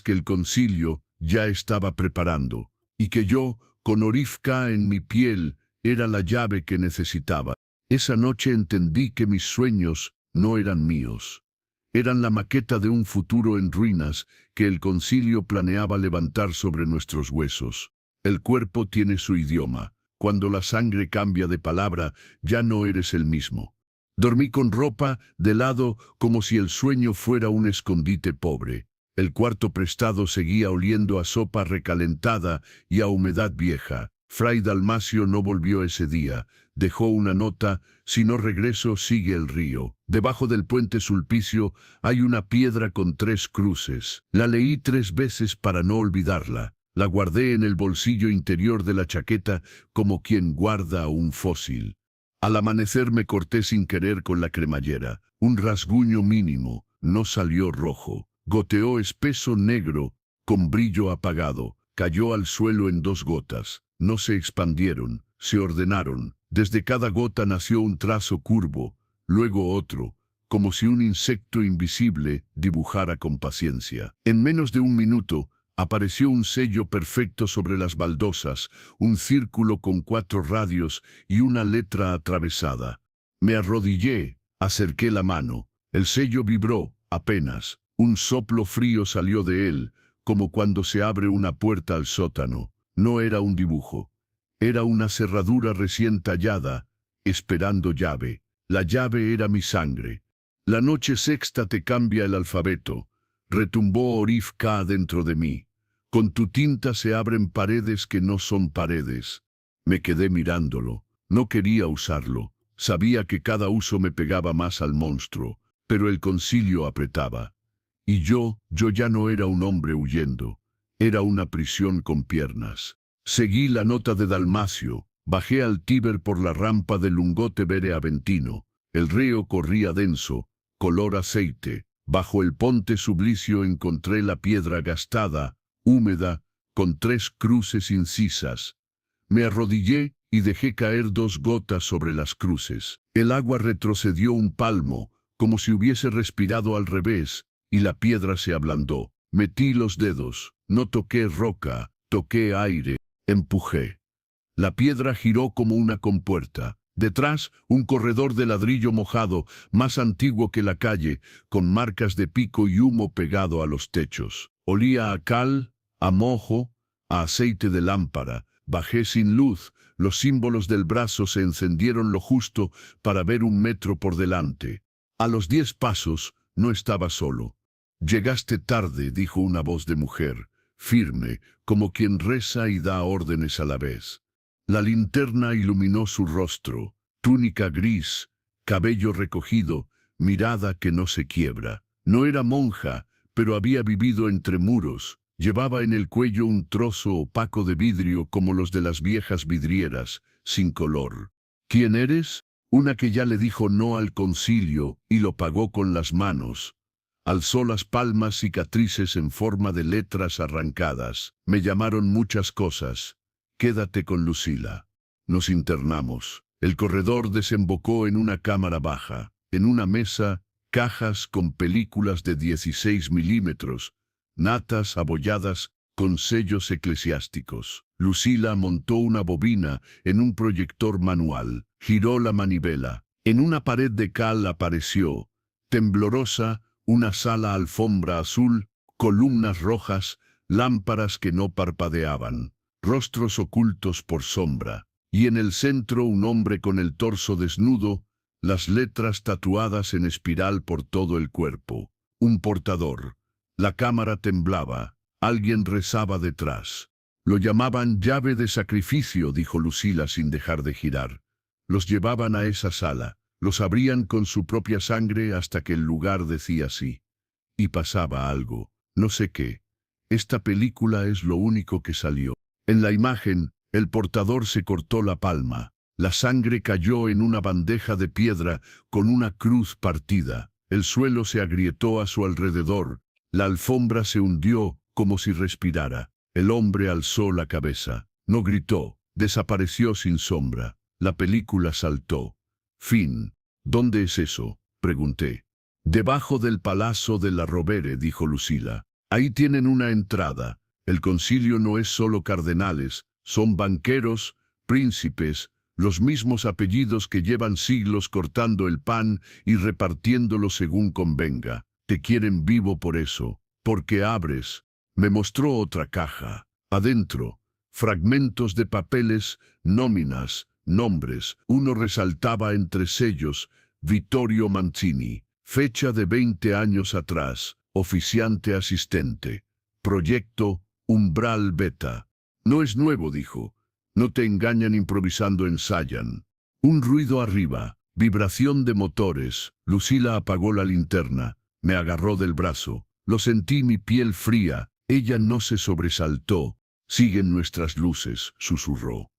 que el concilio ya estaba preparando, y que yo, con Orifka en mi piel, era la llave que necesitaba. Esa noche entendí que mis sueños no eran míos. Eran la maqueta de un futuro en ruinas que el concilio planeaba levantar sobre nuestros huesos. El cuerpo tiene su idioma. Cuando la sangre cambia de palabra, ya no eres el mismo. Dormí con ropa de lado como si el sueño fuera un escondite pobre. El cuarto prestado seguía oliendo a sopa recalentada y a humedad vieja. Fray Dalmacio no volvió ese día. Dejó una nota: si no regreso, sigue el río. Debajo del puente Sulpicio hay una piedra con 3 cruces. La leí 3 veces para no olvidarla. La guardé en el bolsillo interior de la chaqueta como quien guarda un fósil. Al amanecer me corté sin querer con la cremallera. Un rasguño mínimo, no salió rojo. Goteó espeso negro, con brillo apagado. Cayó al suelo en 2 gotas. No se expandieron, se ordenaron. Desde cada gota nació un trazo curvo, luego otro, como si un insecto invisible dibujara con paciencia. En menos de 1 minuto, apareció un sello perfecto sobre las baldosas, un círculo con 4 radios y una letra atravesada. Me arrodillé, acerqué la mano. El sello vibró, apenas. Un soplo frío salió de él, como cuando se abre una puerta al sótano. No era un dibujo. Era una cerradura recién tallada, esperando llave. La llave era mi sangre. La noche sexta te cambia el alfabeto. Retumbó Orifka dentro de mí. Con tu tinta se abren paredes que no son paredes. Me quedé mirándolo. No quería usarlo. Sabía que cada uso me pegaba más al monstruo, pero el concilio apretaba. Y yo ya no era un hombre huyendo. Era una prisión con piernas. Seguí la nota de Dalmacio. Bajé al Tíber por la rampa del Lungote Vere Aventino. El río corría denso, color aceite. Bajo el ponte Sublicio encontré la piedra gastada, húmeda, con 3 cruces incisas. Me arrodillé y dejé caer 2 gotas sobre las cruces. El agua retrocedió 1 palmo, como si hubiese respirado al revés, y la piedra se ablandó. Metí los dedos. No toqué roca, toqué aire. Empujé. La piedra giró como una compuerta. Detrás, un corredor de ladrillo mojado, más antiguo que la calle, con marcas de pico y humo pegado a los techos. Olía a cal, a mojo, a aceite de lámpara. Bajé sin luz. Los símbolos del brazo se encendieron lo justo para ver 1 metro por delante. A los 10 pasos, no estaba solo. Llegaste tarde, dijo una voz de mujer, firme, como quien reza y da órdenes a la vez. La linterna iluminó su rostro, túnica gris, cabello recogido, mirada que no se quiebra. No era monja, pero había vivido entre muros. Llevaba en el cuello un trozo opaco de vidrio como los de las viejas vidrieras, sin color. ¿Quién eres? Una que ya le dijo no al concilio y lo pagó con las manos. Alzó las palmas cicatrices en forma de letras arrancadas. Me llamaron muchas cosas. Quédate con Lucila. Nos internamos. El corredor desembocó en una cámara baja. En una mesa, cajas con películas de 16 milímetros, natas abolladas con sellos eclesiásticos. Lucila montó una bobina en un proyector manual. Giró la manivela. En una pared de cal apareció, temblorosa, una sala alfombra azul, columnas rojas, lámparas que no parpadeaban, rostros ocultos por sombra, y en el centro un hombre con el torso desnudo, las letras tatuadas en espiral por todo el cuerpo. Un portador. La cámara temblaba. Alguien rezaba detrás. Lo llamaban llave de sacrificio, dijo Lucila sin dejar de girar. Los llevaban a esa sala. Los abrían con su propia sangre hasta que el lugar decía sí. Y pasaba algo. No sé qué. Esta película es lo único que salió. En la imagen, el portador se cortó la palma. La sangre cayó en una bandeja de piedra con una cruz partida. El suelo se agrietó a su alrededor. La alfombra se hundió como si respirara. El hombre alzó la cabeza. No gritó. Desapareció sin sombra. La película saltó. Fin. ¿Dónde es eso?, pregunté. Debajo del Palazzo de la Rovere, dijo Lucila. Ahí tienen una entrada. El concilio no es solo cardenales, son banqueros, príncipes, los mismos apellidos que llevan siglos cortando el pan y repartiéndolo según convenga. Te quieren vivo por eso, porque abres. Me mostró otra caja. Adentro, fragmentos de papeles, nóminas, nombres. Uno resaltaba entre sellos, Vittorio Mancini. Fecha de 20 años atrás, oficiante asistente. Proyecto, Umbral Beta. No es nuevo, dijo. No te engañan improvisando, ensayan. Un ruido arriba, vibración de motores. Lucila apagó la linterna, me agarró del brazo. Lo sentí mi piel fría. Ella no se sobresaltó. Siguen nuestras luces, susurró.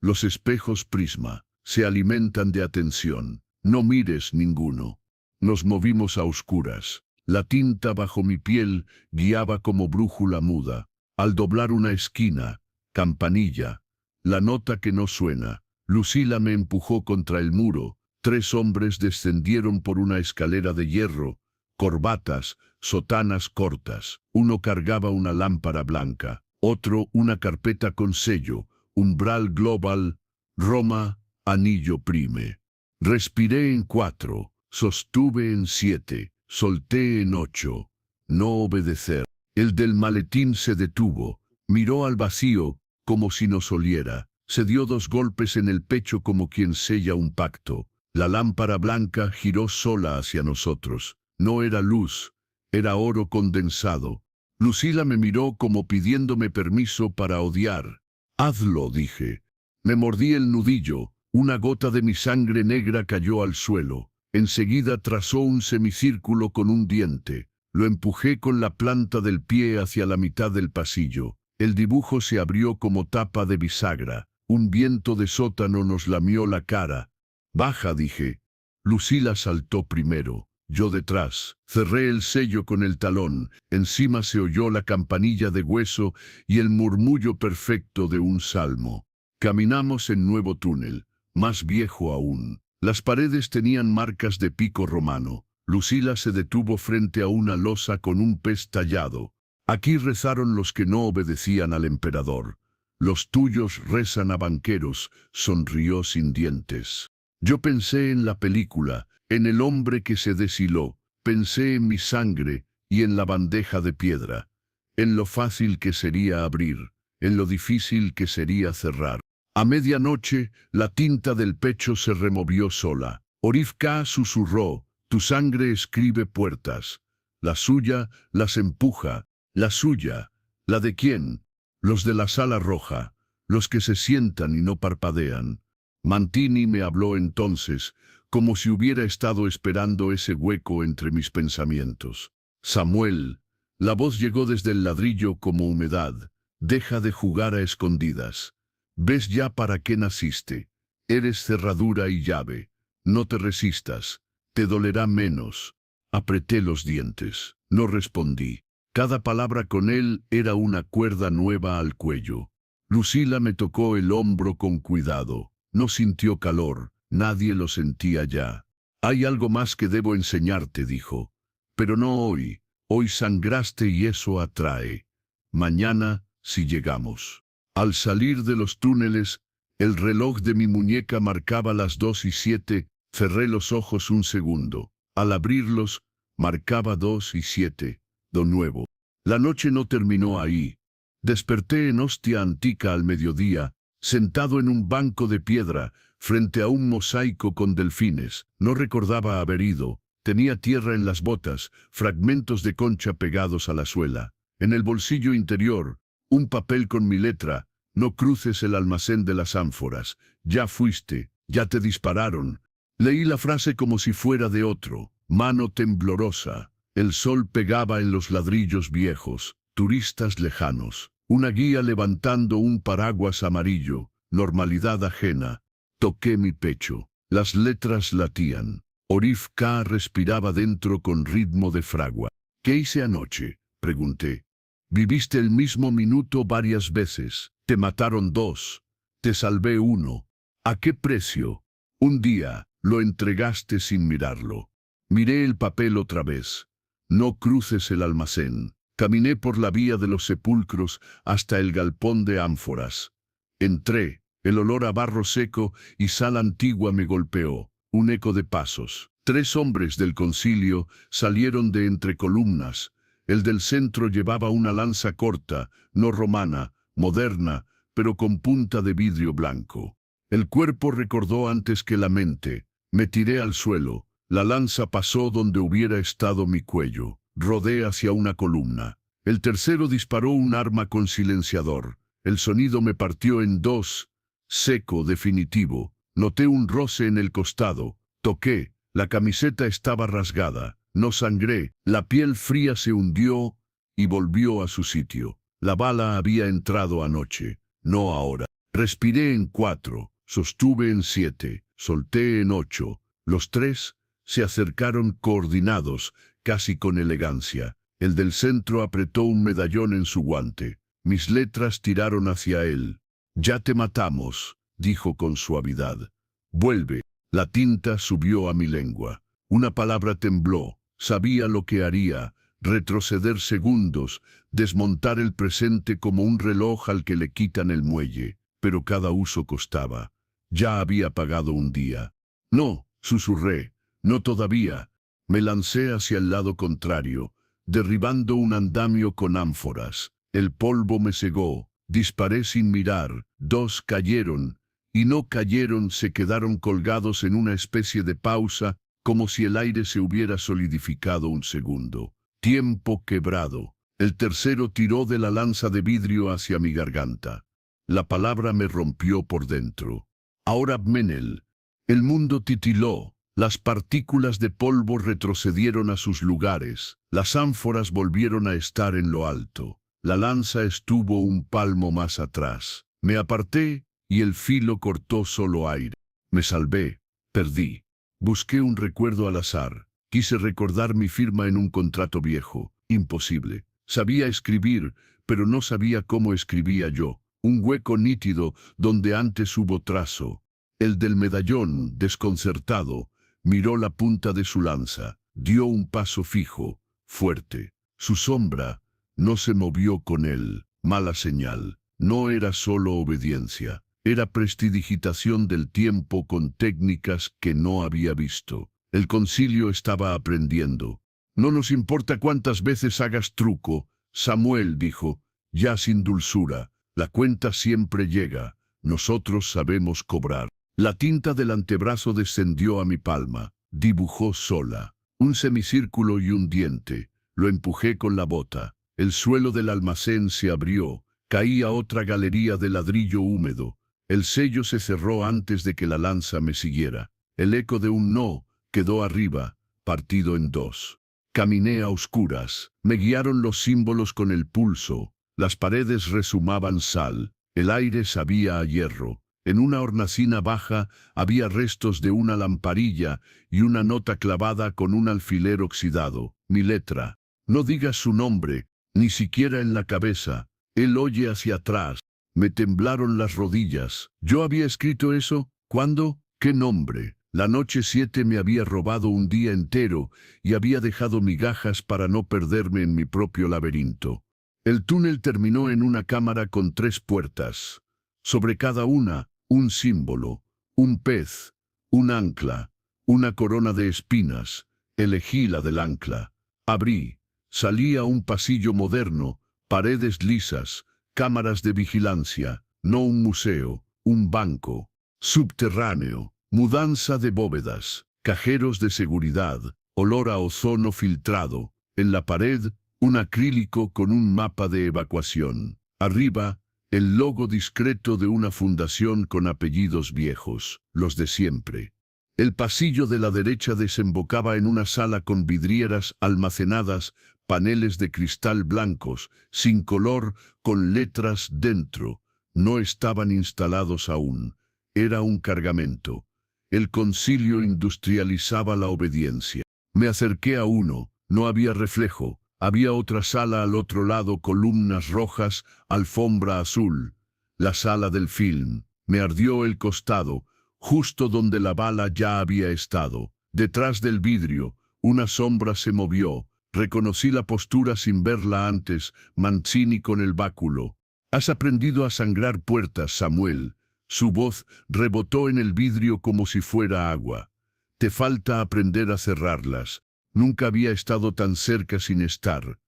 Los espejos prisma se alimentan de atención. No mires ninguno. Nos movimos a oscuras. La tinta bajo mi piel guiaba como brújula muda. Al doblar una esquina, campanilla. La nota que no suena. Lucila me empujó contra el muro. 3 hombres descendieron por una escalera de hierro. Corbatas, sotanas cortas. Uno cargaba una lámpara blanca. Otro una carpeta con sello. Umbral Global. Roma, Anillo Prime. Respiré en 4. Sostuve en 7, solté en 8. No obedecer. El del maletín se detuvo, miró al vacío, como si nos oliera. Se dio 2 golpes en el pecho como quien sella un pacto. La lámpara blanca giró sola hacia nosotros. No era luz, era oro condensado. Lucila me miró como pidiéndome permiso para odiar. Hazlo, dije. Me mordí el nudillo. Una gota de mi sangre negra cayó al suelo. Enseguida trazó un semicírculo con un diente. Lo empujé con la planta del pie hacia la mitad del pasillo. El dibujo se abrió como tapa de bisagra. Un viento de sótano nos lamió la cara. Baja, dije. Lucila saltó primero. Yo detrás. Cerré el sello con el talón. Encima se oyó la campanilla de hueso y el murmullo perfecto de un salmo. Caminamos en nuevo túnel, más viejo aún. Las paredes tenían marcas de pico romano. Lucila se detuvo frente a una losa con un pez tallado. Aquí rezaron los que no obedecían al emperador. Los tuyos rezan a banqueros, sonrió sin dientes. Yo pensé en la película, en el hombre que se deshiló. Pensé en mi sangre y en la bandeja de piedra. En lo fácil que sería abrir, en lo difícil que sería cerrar. A medianoche, la tinta del pecho se removió sola. Orif K. susurró, tu sangre escribe puertas. La suya las empuja. La suya. ¿La de quién? Los de la sala roja. Los que se sientan y no parpadean. Mancini me habló entonces, como si hubiera estado esperando ese hueco entre mis pensamientos. Samuel. La voz llegó desde el ladrillo como humedad. Deja de jugar a escondidas. ¿Ves ya para qué naciste? Eres cerradura y llave. No te resistas. Te dolerá menos. Apreté los dientes. No respondí. Cada palabra con él era una cuerda nueva al cuello. Lucila me tocó el hombro con cuidado. No sintió calor. Nadie lo sentía ya. Hay algo más que debo enseñarte, dijo. Pero no hoy. Hoy sangraste y eso atrae. Mañana, si llegamos. Al salir de los túneles, el reloj de mi muñeca marcaba las 2:07. Cerré los ojos un segundo. Al abrirlos, marcaba 2:07. De nuevo. La noche no terminó ahí. Desperté en Ostia Antica al mediodía, sentado en un banco de piedra, frente a un mosaico con delfines. No recordaba haber ido. Tenía tierra en las botas, fragmentos de concha pegados a la suela. En el bolsillo interior, un papel con mi letra: no cruces el almacén de las ánforas. Ya fuiste, ya te dispararon. Leí la frase como si fuera de otro. Mano temblorosa. El sol pegaba en los ladrillos viejos. Turistas lejanos. Una guía levantando un paraguas amarillo. Normalidad ajena. Toqué mi pecho. Las letras latían. Orif K. respiraba dentro con ritmo de fragua. ¿Qué hice anoche?, pregunté. Viviste el mismo minuto varias veces. Te mataron 2. Te salvé 1. ¿A qué precio? Un día, lo entregaste sin mirarlo. Miré el papel otra vez. No cruces el almacén. Caminé por la vía de los sepulcros hasta el galpón de ánforas. Entré. El olor a barro seco y sal antigua me golpeó. Un eco de pasos. 3 hombres del concilio salieron de entre columnas. El del centro llevaba una lanza corta, no romana, moderna, pero con punta de vidrio blanco. El cuerpo recordó antes que la mente. Me tiré al suelo. La lanza pasó donde hubiera estado mi cuello. Rodé hacia una columna. El tercero disparó un arma con silenciador. El sonido me partió en 2. Seco, definitivo. Noté un roce en el costado. Toqué. La camiseta estaba rasgada. No sangré. La piel fría se hundió y volvió a su sitio. La bala había entrado anoche, no ahora. Respiré en 4. Sostuve en 7. Solté en 8. Los 3 se acercaron coordinados, casi con elegancia. El del centro apretó un medallón en su guante. Mis letras tiraron hacia él. Ya te matamos, dijo con suavidad. Vuelve. La tinta subió a mi lengua. Una palabra tembló. Sabía lo que haría. Retroceder segundos, desmontar el presente como un reloj al que le quitan el muelle. Pero cada uso costaba. Ya había pagado un día. No, susurré. No todavía. Me lancé hacia el lado contrario, derribando un andamio con ánforas. El polvo me cegó. Disparé sin mirar. 2 cayeron. Y no cayeron, se quedaron colgados en una especie de pausa, como si el aire se hubiera solidificado un segundo. Tiempo quebrado. El tercero tiró de la lanza de vidrio hacia mi garganta. La palabra me rompió por dentro. Ahora Menel. El mundo titiló. Las partículas de polvo retrocedieron a sus lugares. Las ánforas volvieron a estar en lo alto. La lanza estuvo un palmo más atrás. Me aparté y el filo cortó solo aire. Me salvé. Perdí. Busqué un recuerdo al azar. Quise recordar mi firma en un contrato viejo. Imposible. Sabía escribir, pero no sabía cómo escribía yo. Un hueco nítido donde antes hubo trazo. El del medallón, desconcertado, miró la punta de su lanza. Dio un paso fijo, fuerte. Su sombra no se movió con él. Mala señal. No era solo obediencia. Era prestidigitación del tiempo con técnicas que no había visto. El concilio estaba aprendiendo. No nos importa cuántas veces hagas truco, Samuel dijo, ya sin dulzura. La cuenta siempre llega. Nosotros sabemos cobrar. La tinta del antebrazo descendió a mi palma. Dibujó sola. Un semicírculo y un diente. Lo empujé con la bota. El suelo del almacén se abrió. Caía otra galería de ladrillo húmedo. El sello se cerró antes de que la lanza me siguiera. El eco de un no quedó arriba, partido en 2. Caminé a oscuras. Me guiaron los símbolos con el pulso. Las paredes resumaban sal. El aire sabía a hierro. En una hornacina baja había restos de una lamparilla y una nota clavada con un alfiler oxidado. Mi letra. No digas su nombre, ni siquiera en la cabeza. Él oye hacia atrás. Me temblaron las rodillas. ¿Yo había escrito eso? ¿Cuándo? ¿Qué nombre? La noche 7 me había robado un día entero y había dejado migajas para no perderme en mi propio laberinto. El túnel terminó en una cámara con 3 puertas. Sobre cada una, un símbolo, un pez, un ancla, una corona de espinas. Elegí la del ancla. Abrí. Salí a un pasillo moderno, paredes lisas, cámaras de vigilancia, no un museo, un banco. Subterráneo, mudanza de bóvedas, cajeros de seguridad, olor a ozono filtrado. En la pared, un acrílico con un mapa de evacuación. Arriba, el logo discreto de una fundación con apellidos viejos, los de siempre. El pasillo de la derecha desembocaba en una sala con vidrieras almacenadas, paneles de cristal blancos, sin color, con letras dentro. No estaban instalados aún. Era un cargamento. El concilio industrializaba la obediencia. Me acerqué a uno. No había reflejo. Había otra sala al otro lado, columnas rojas, alfombra azul. La sala del film. Me ardió el costado, justo donde la bala ya había estado. Detrás del vidrio, una sombra se movió. Reconocí la postura sin verla antes, Mancini con el báculo. Has aprendido a sangrar puertas, Samuel. Su voz rebotó en el vidrio como si fuera agua. Te falta aprender a cerrarlas. Nunca había estado tan cerca sin estar.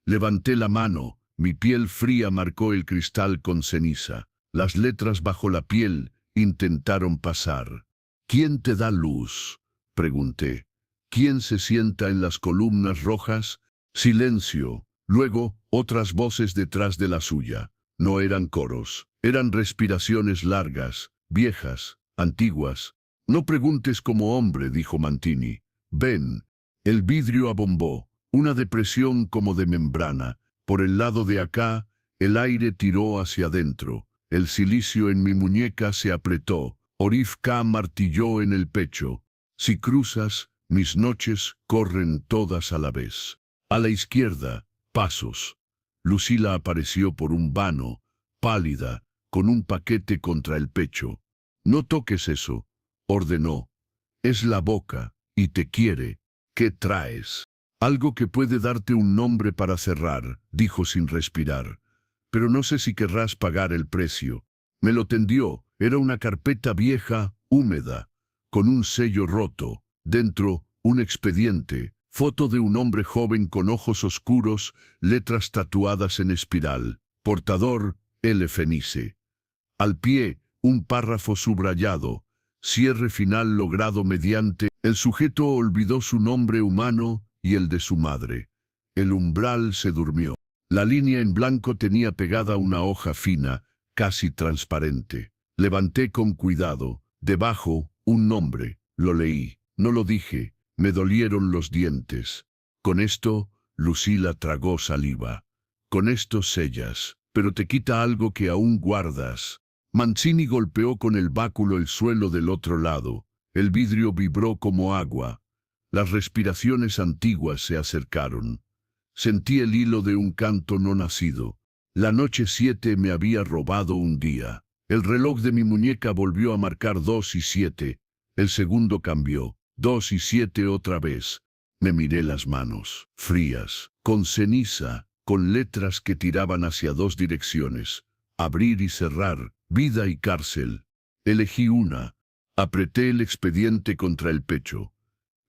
Levanté la mano, mi piel fría marcó el cristal con ceniza. Las letras bajo la piel intentaron pasar. ¿Quién te da luz?, pregunté. ¿Quién se sienta en las columnas rojas? Silencio. Luego, otras voces detrás de la suya. No eran coros, eran respiraciones largas, viejas, antiguas. No preguntes como hombre, dijo Mancini. Ven. El vidrio abombó, una depresión como de membrana. Por el lado de acá, el aire tiró hacia adentro. El silicio en mi muñeca se apretó. Orif K martilló en el pecho. Si cruzas, mis noches corren todas a la vez. A la izquierda, pasos. Lucila apareció por un vano, pálida, con un paquete contra el pecho. No toques eso, ordenó. Es la boca, y te quiere. ¿Qué traes? Algo que puede darte un nombre para cerrar, dijo sin respirar. Pero no sé si querrás pagar el precio. Me lo tendió. Era una carpeta vieja, húmeda, con un sello roto. Dentro, un expediente. Foto de un hombre joven con ojos oscuros, letras tatuadas en espiral. Portador, L. Fenice. Al pie, un párrafo subrayado. Cierre final logrado mediante. El sujeto olvidó su nombre humano y el de su madre. El umbral se durmió. La línea en blanco tenía pegada una hoja fina, casi transparente. Levanté con cuidado. Debajo, un nombre. Lo leí. No lo dije. Me dolieron los dientes. Con esto, Lucila tragó saliva. Con esto sellas, pero te quita algo que aún guardas. Mancini golpeó con el báculo el suelo del otro lado. El vidrio vibró como agua. Las respiraciones antiguas se acercaron. Sentí el hilo de un canto no nacido. La noche 7 me había robado un día. El reloj de mi muñeca volvió a marcar 2 y 7. El segundo cambió. 2 y 7 otra vez. Me miré las manos, frías, con ceniza, con letras que tiraban hacia 2 direcciones. Abrir y cerrar, vida y cárcel. Elegí una. Apreté el expediente contra el pecho.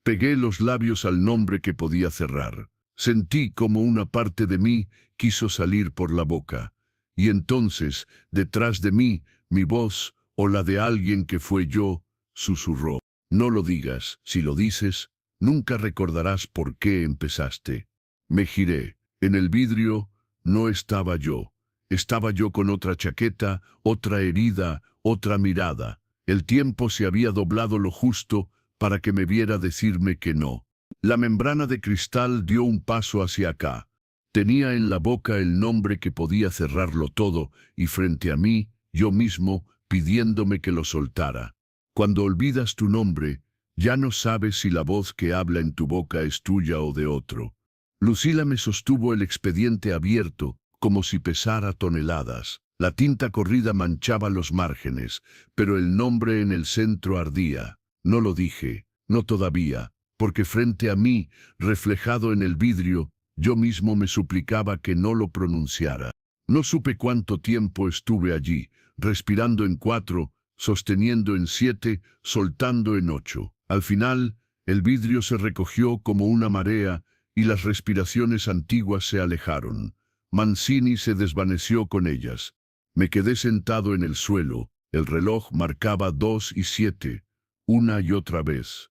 Pegué los labios al nombre que podía cerrar. Sentí como una parte de mí quiso salir por la boca. Y entonces, detrás de mí, mi voz, o la de alguien que fue yo, susurró. No lo digas. Si lo dices, nunca recordarás por qué empezaste. Me giré. En el vidrio no estaba yo. Estaba yo con otra chaqueta, otra herida, otra mirada. El tiempo se había doblado lo justo para que me viera decirme que no. La membrana de cristal dio un paso hacia acá. Tenía en la boca el nombre que podía cerrarlo todo, y frente a mí, yo mismo, pidiéndome que lo soltara. Cuando olvidas tu nombre, ya no sabes si la voz que habla en tu boca es tuya o de otro. Lucila me sostuvo el expediente abierto, como si pesara toneladas. La tinta corrida manchaba los márgenes, pero el nombre en el centro ardía. No lo dije, no todavía, porque frente a mí, reflejado en el vidrio, yo mismo me suplicaba que no lo pronunciara. No supe cuánto tiempo estuve allí, respirando en 4, sosteniendo en 7, soltando en 8. Al final, el vidrio se recogió como una marea y las respiraciones antiguas se alejaron. Mancini se desvaneció con ellas. Me quedé sentado en el suelo. El reloj marcaba 2 y 7, una y otra vez.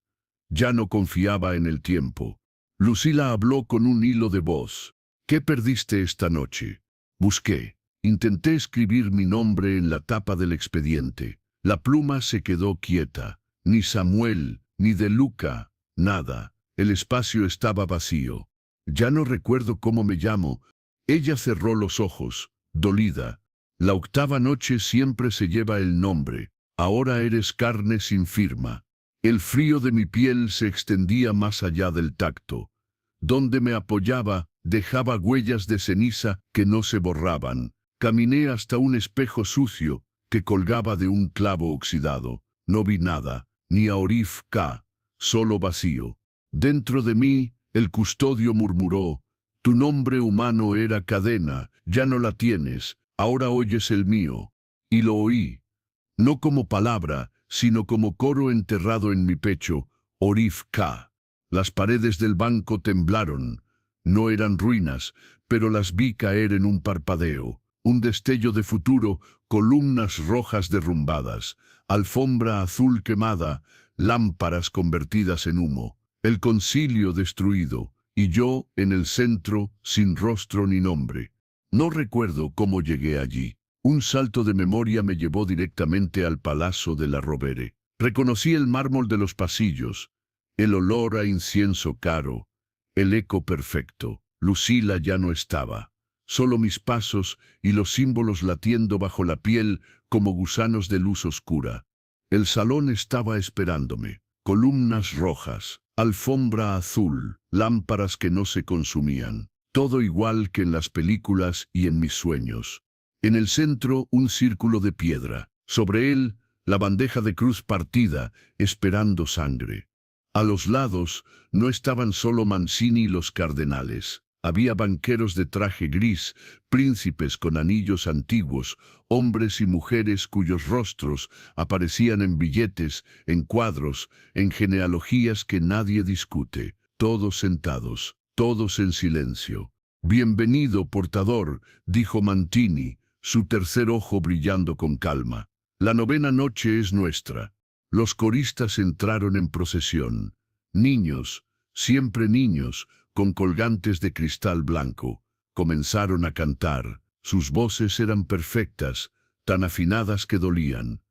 Ya no confiaba en el tiempo. Lucila habló con un hilo de voz. ¿Qué perdiste esta noche? Busqué. Intenté escribir mi nombre en la tapa del expediente. La pluma se quedó quieta. Ni Samuel, ni De Luca, nada. El espacio estaba vacío. Ya no recuerdo cómo me llamo. Ella cerró los ojos, dolida. La octava noche siempre se lleva el nombre. Ahora eres carne sin firma. El frío de mi piel se extendía más allá del tacto. Donde me apoyaba, dejaba huellas de ceniza que no se borraban. Caminé hasta un espejo sucio que colgaba de un clavo oxidado. No vi nada, ni a Orif K, solo vacío. Dentro de mí, el custodio murmuró: tu nombre humano era cadena, ya no la tienes, ahora oyes el mío. Y lo oí. No como palabra, sino como coro enterrado en mi pecho: Orif K. Las paredes del banco temblaron. No eran ruinas, pero las vi caer en un parpadeo. Un destello de futuro, columnas rojas derrumbadas, alfombra azul quemada, lámparas convertidas en humo, el concilio destruido, y yo en el centro, sin rostro ni nombre. No recuerdo cómo llegué allí. Un salto de memoria me llevó directamente al Palazzo de la Rovere. Reconocí el mármol de los pasillos, el olor a incienso caro, el eco perfecto. Lucila ya no estaba. Solo mis pasos y los símbolos latiendo bajo la piel como gusanos de luz oscura. El salón estaba esperándome. Columnas rojas, alfombra azul, lámparas que no se consumían. Todo igual que en las películas y en mis sueños. En el centro, un círculo de piedra. Sobre él, la bandeja de cruz partida, esperando sangre. A los lados, no estaban solo Mancini y los cardenales. Había banqueros de traje gris, príncipes con anillos antiguos, hombres y mujeres cuyos rostros aparecían en billetes, en cuadros, en genealogías que nadie discute. Todos sentados, todos en silencio. Bienvenido, portador, dijo Mancini, su tercer ojo brillando con calma. La novena noche es nuestra. Los coristas entraron en procesión. Niños, siempre niños, con colgantes de cristal blanco, comenzaron a cantar. Sus voces eran perfectas, tan afinadas que dolían.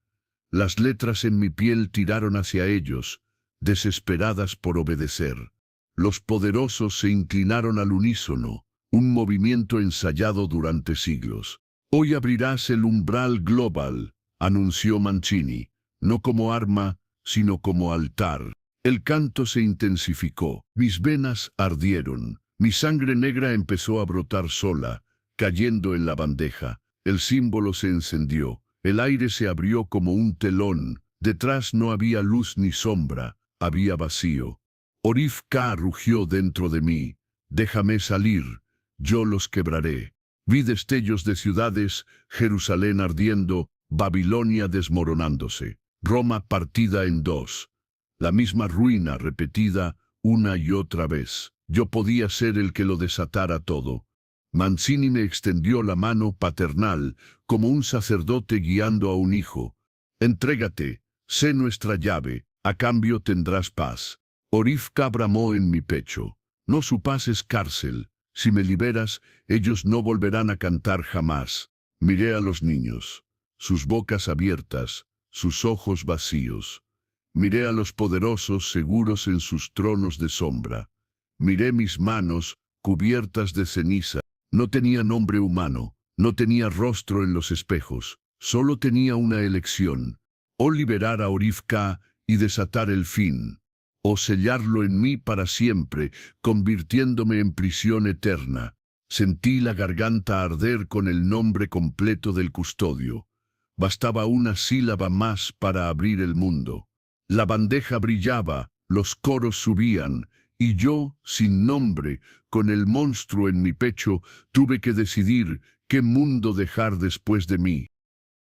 Las letras en mi piel tiraron hacia ellos, desesperadas por obedecer. Los poderosos se inclinaron al unísono, un movimiento ensayado durante siglos. Hoy abrirás el umbral global, anunció Mancini, no como arma, sino como altar. El canto se intensificó, mis venas ardieron, mi sangre negra empezó a brotar sola, cayendo en la bandeja. El símbolo se encendió, el aire se abrió como un telón, detrás no había luz ni sombra, había vacío. Orif K rugió dentro de mí: déjame salir, yo los quebraré. Vi destellos de ciudades, Jerusalén ardiendo, Babilonia desmoronándose, Roma partida en dos. La misma ruina repetida una y otra vez. Yo podía ser el que lo desatara todo. Mancini me extendió la mano paternal, como un sacerdote guiando a un hijo. Entrégate, sé nuestra llave, a cambio tendrás paz. Orif K bramó en mi pecho. No, su paz es cárcel. Si me liberas, ellos no volverán a cantar jamás. Miré a los niños, sus bocas abiertas, sus ojos vacíos. Miré a los poderosos seguros en sus tronos de sombra. Miré mis manos, cubiertas de ceniza. No tenía nombre humano, no tenía rostro en los espejos, Solo tenía una elección: o liberar a Orifka y desatar el fin, o sellarlo en mí para siempre, convirtiéndome en prisión eterna. Sentí la garganta arder con el nombre completo del custodio. Bastaba una sílaba más para abrir el mundo. La bandeja brillaba, los coros subían, y yo, sin nombre, con el monstruo en mi pecho, tuve que decidir qué mundo dejar después de mí.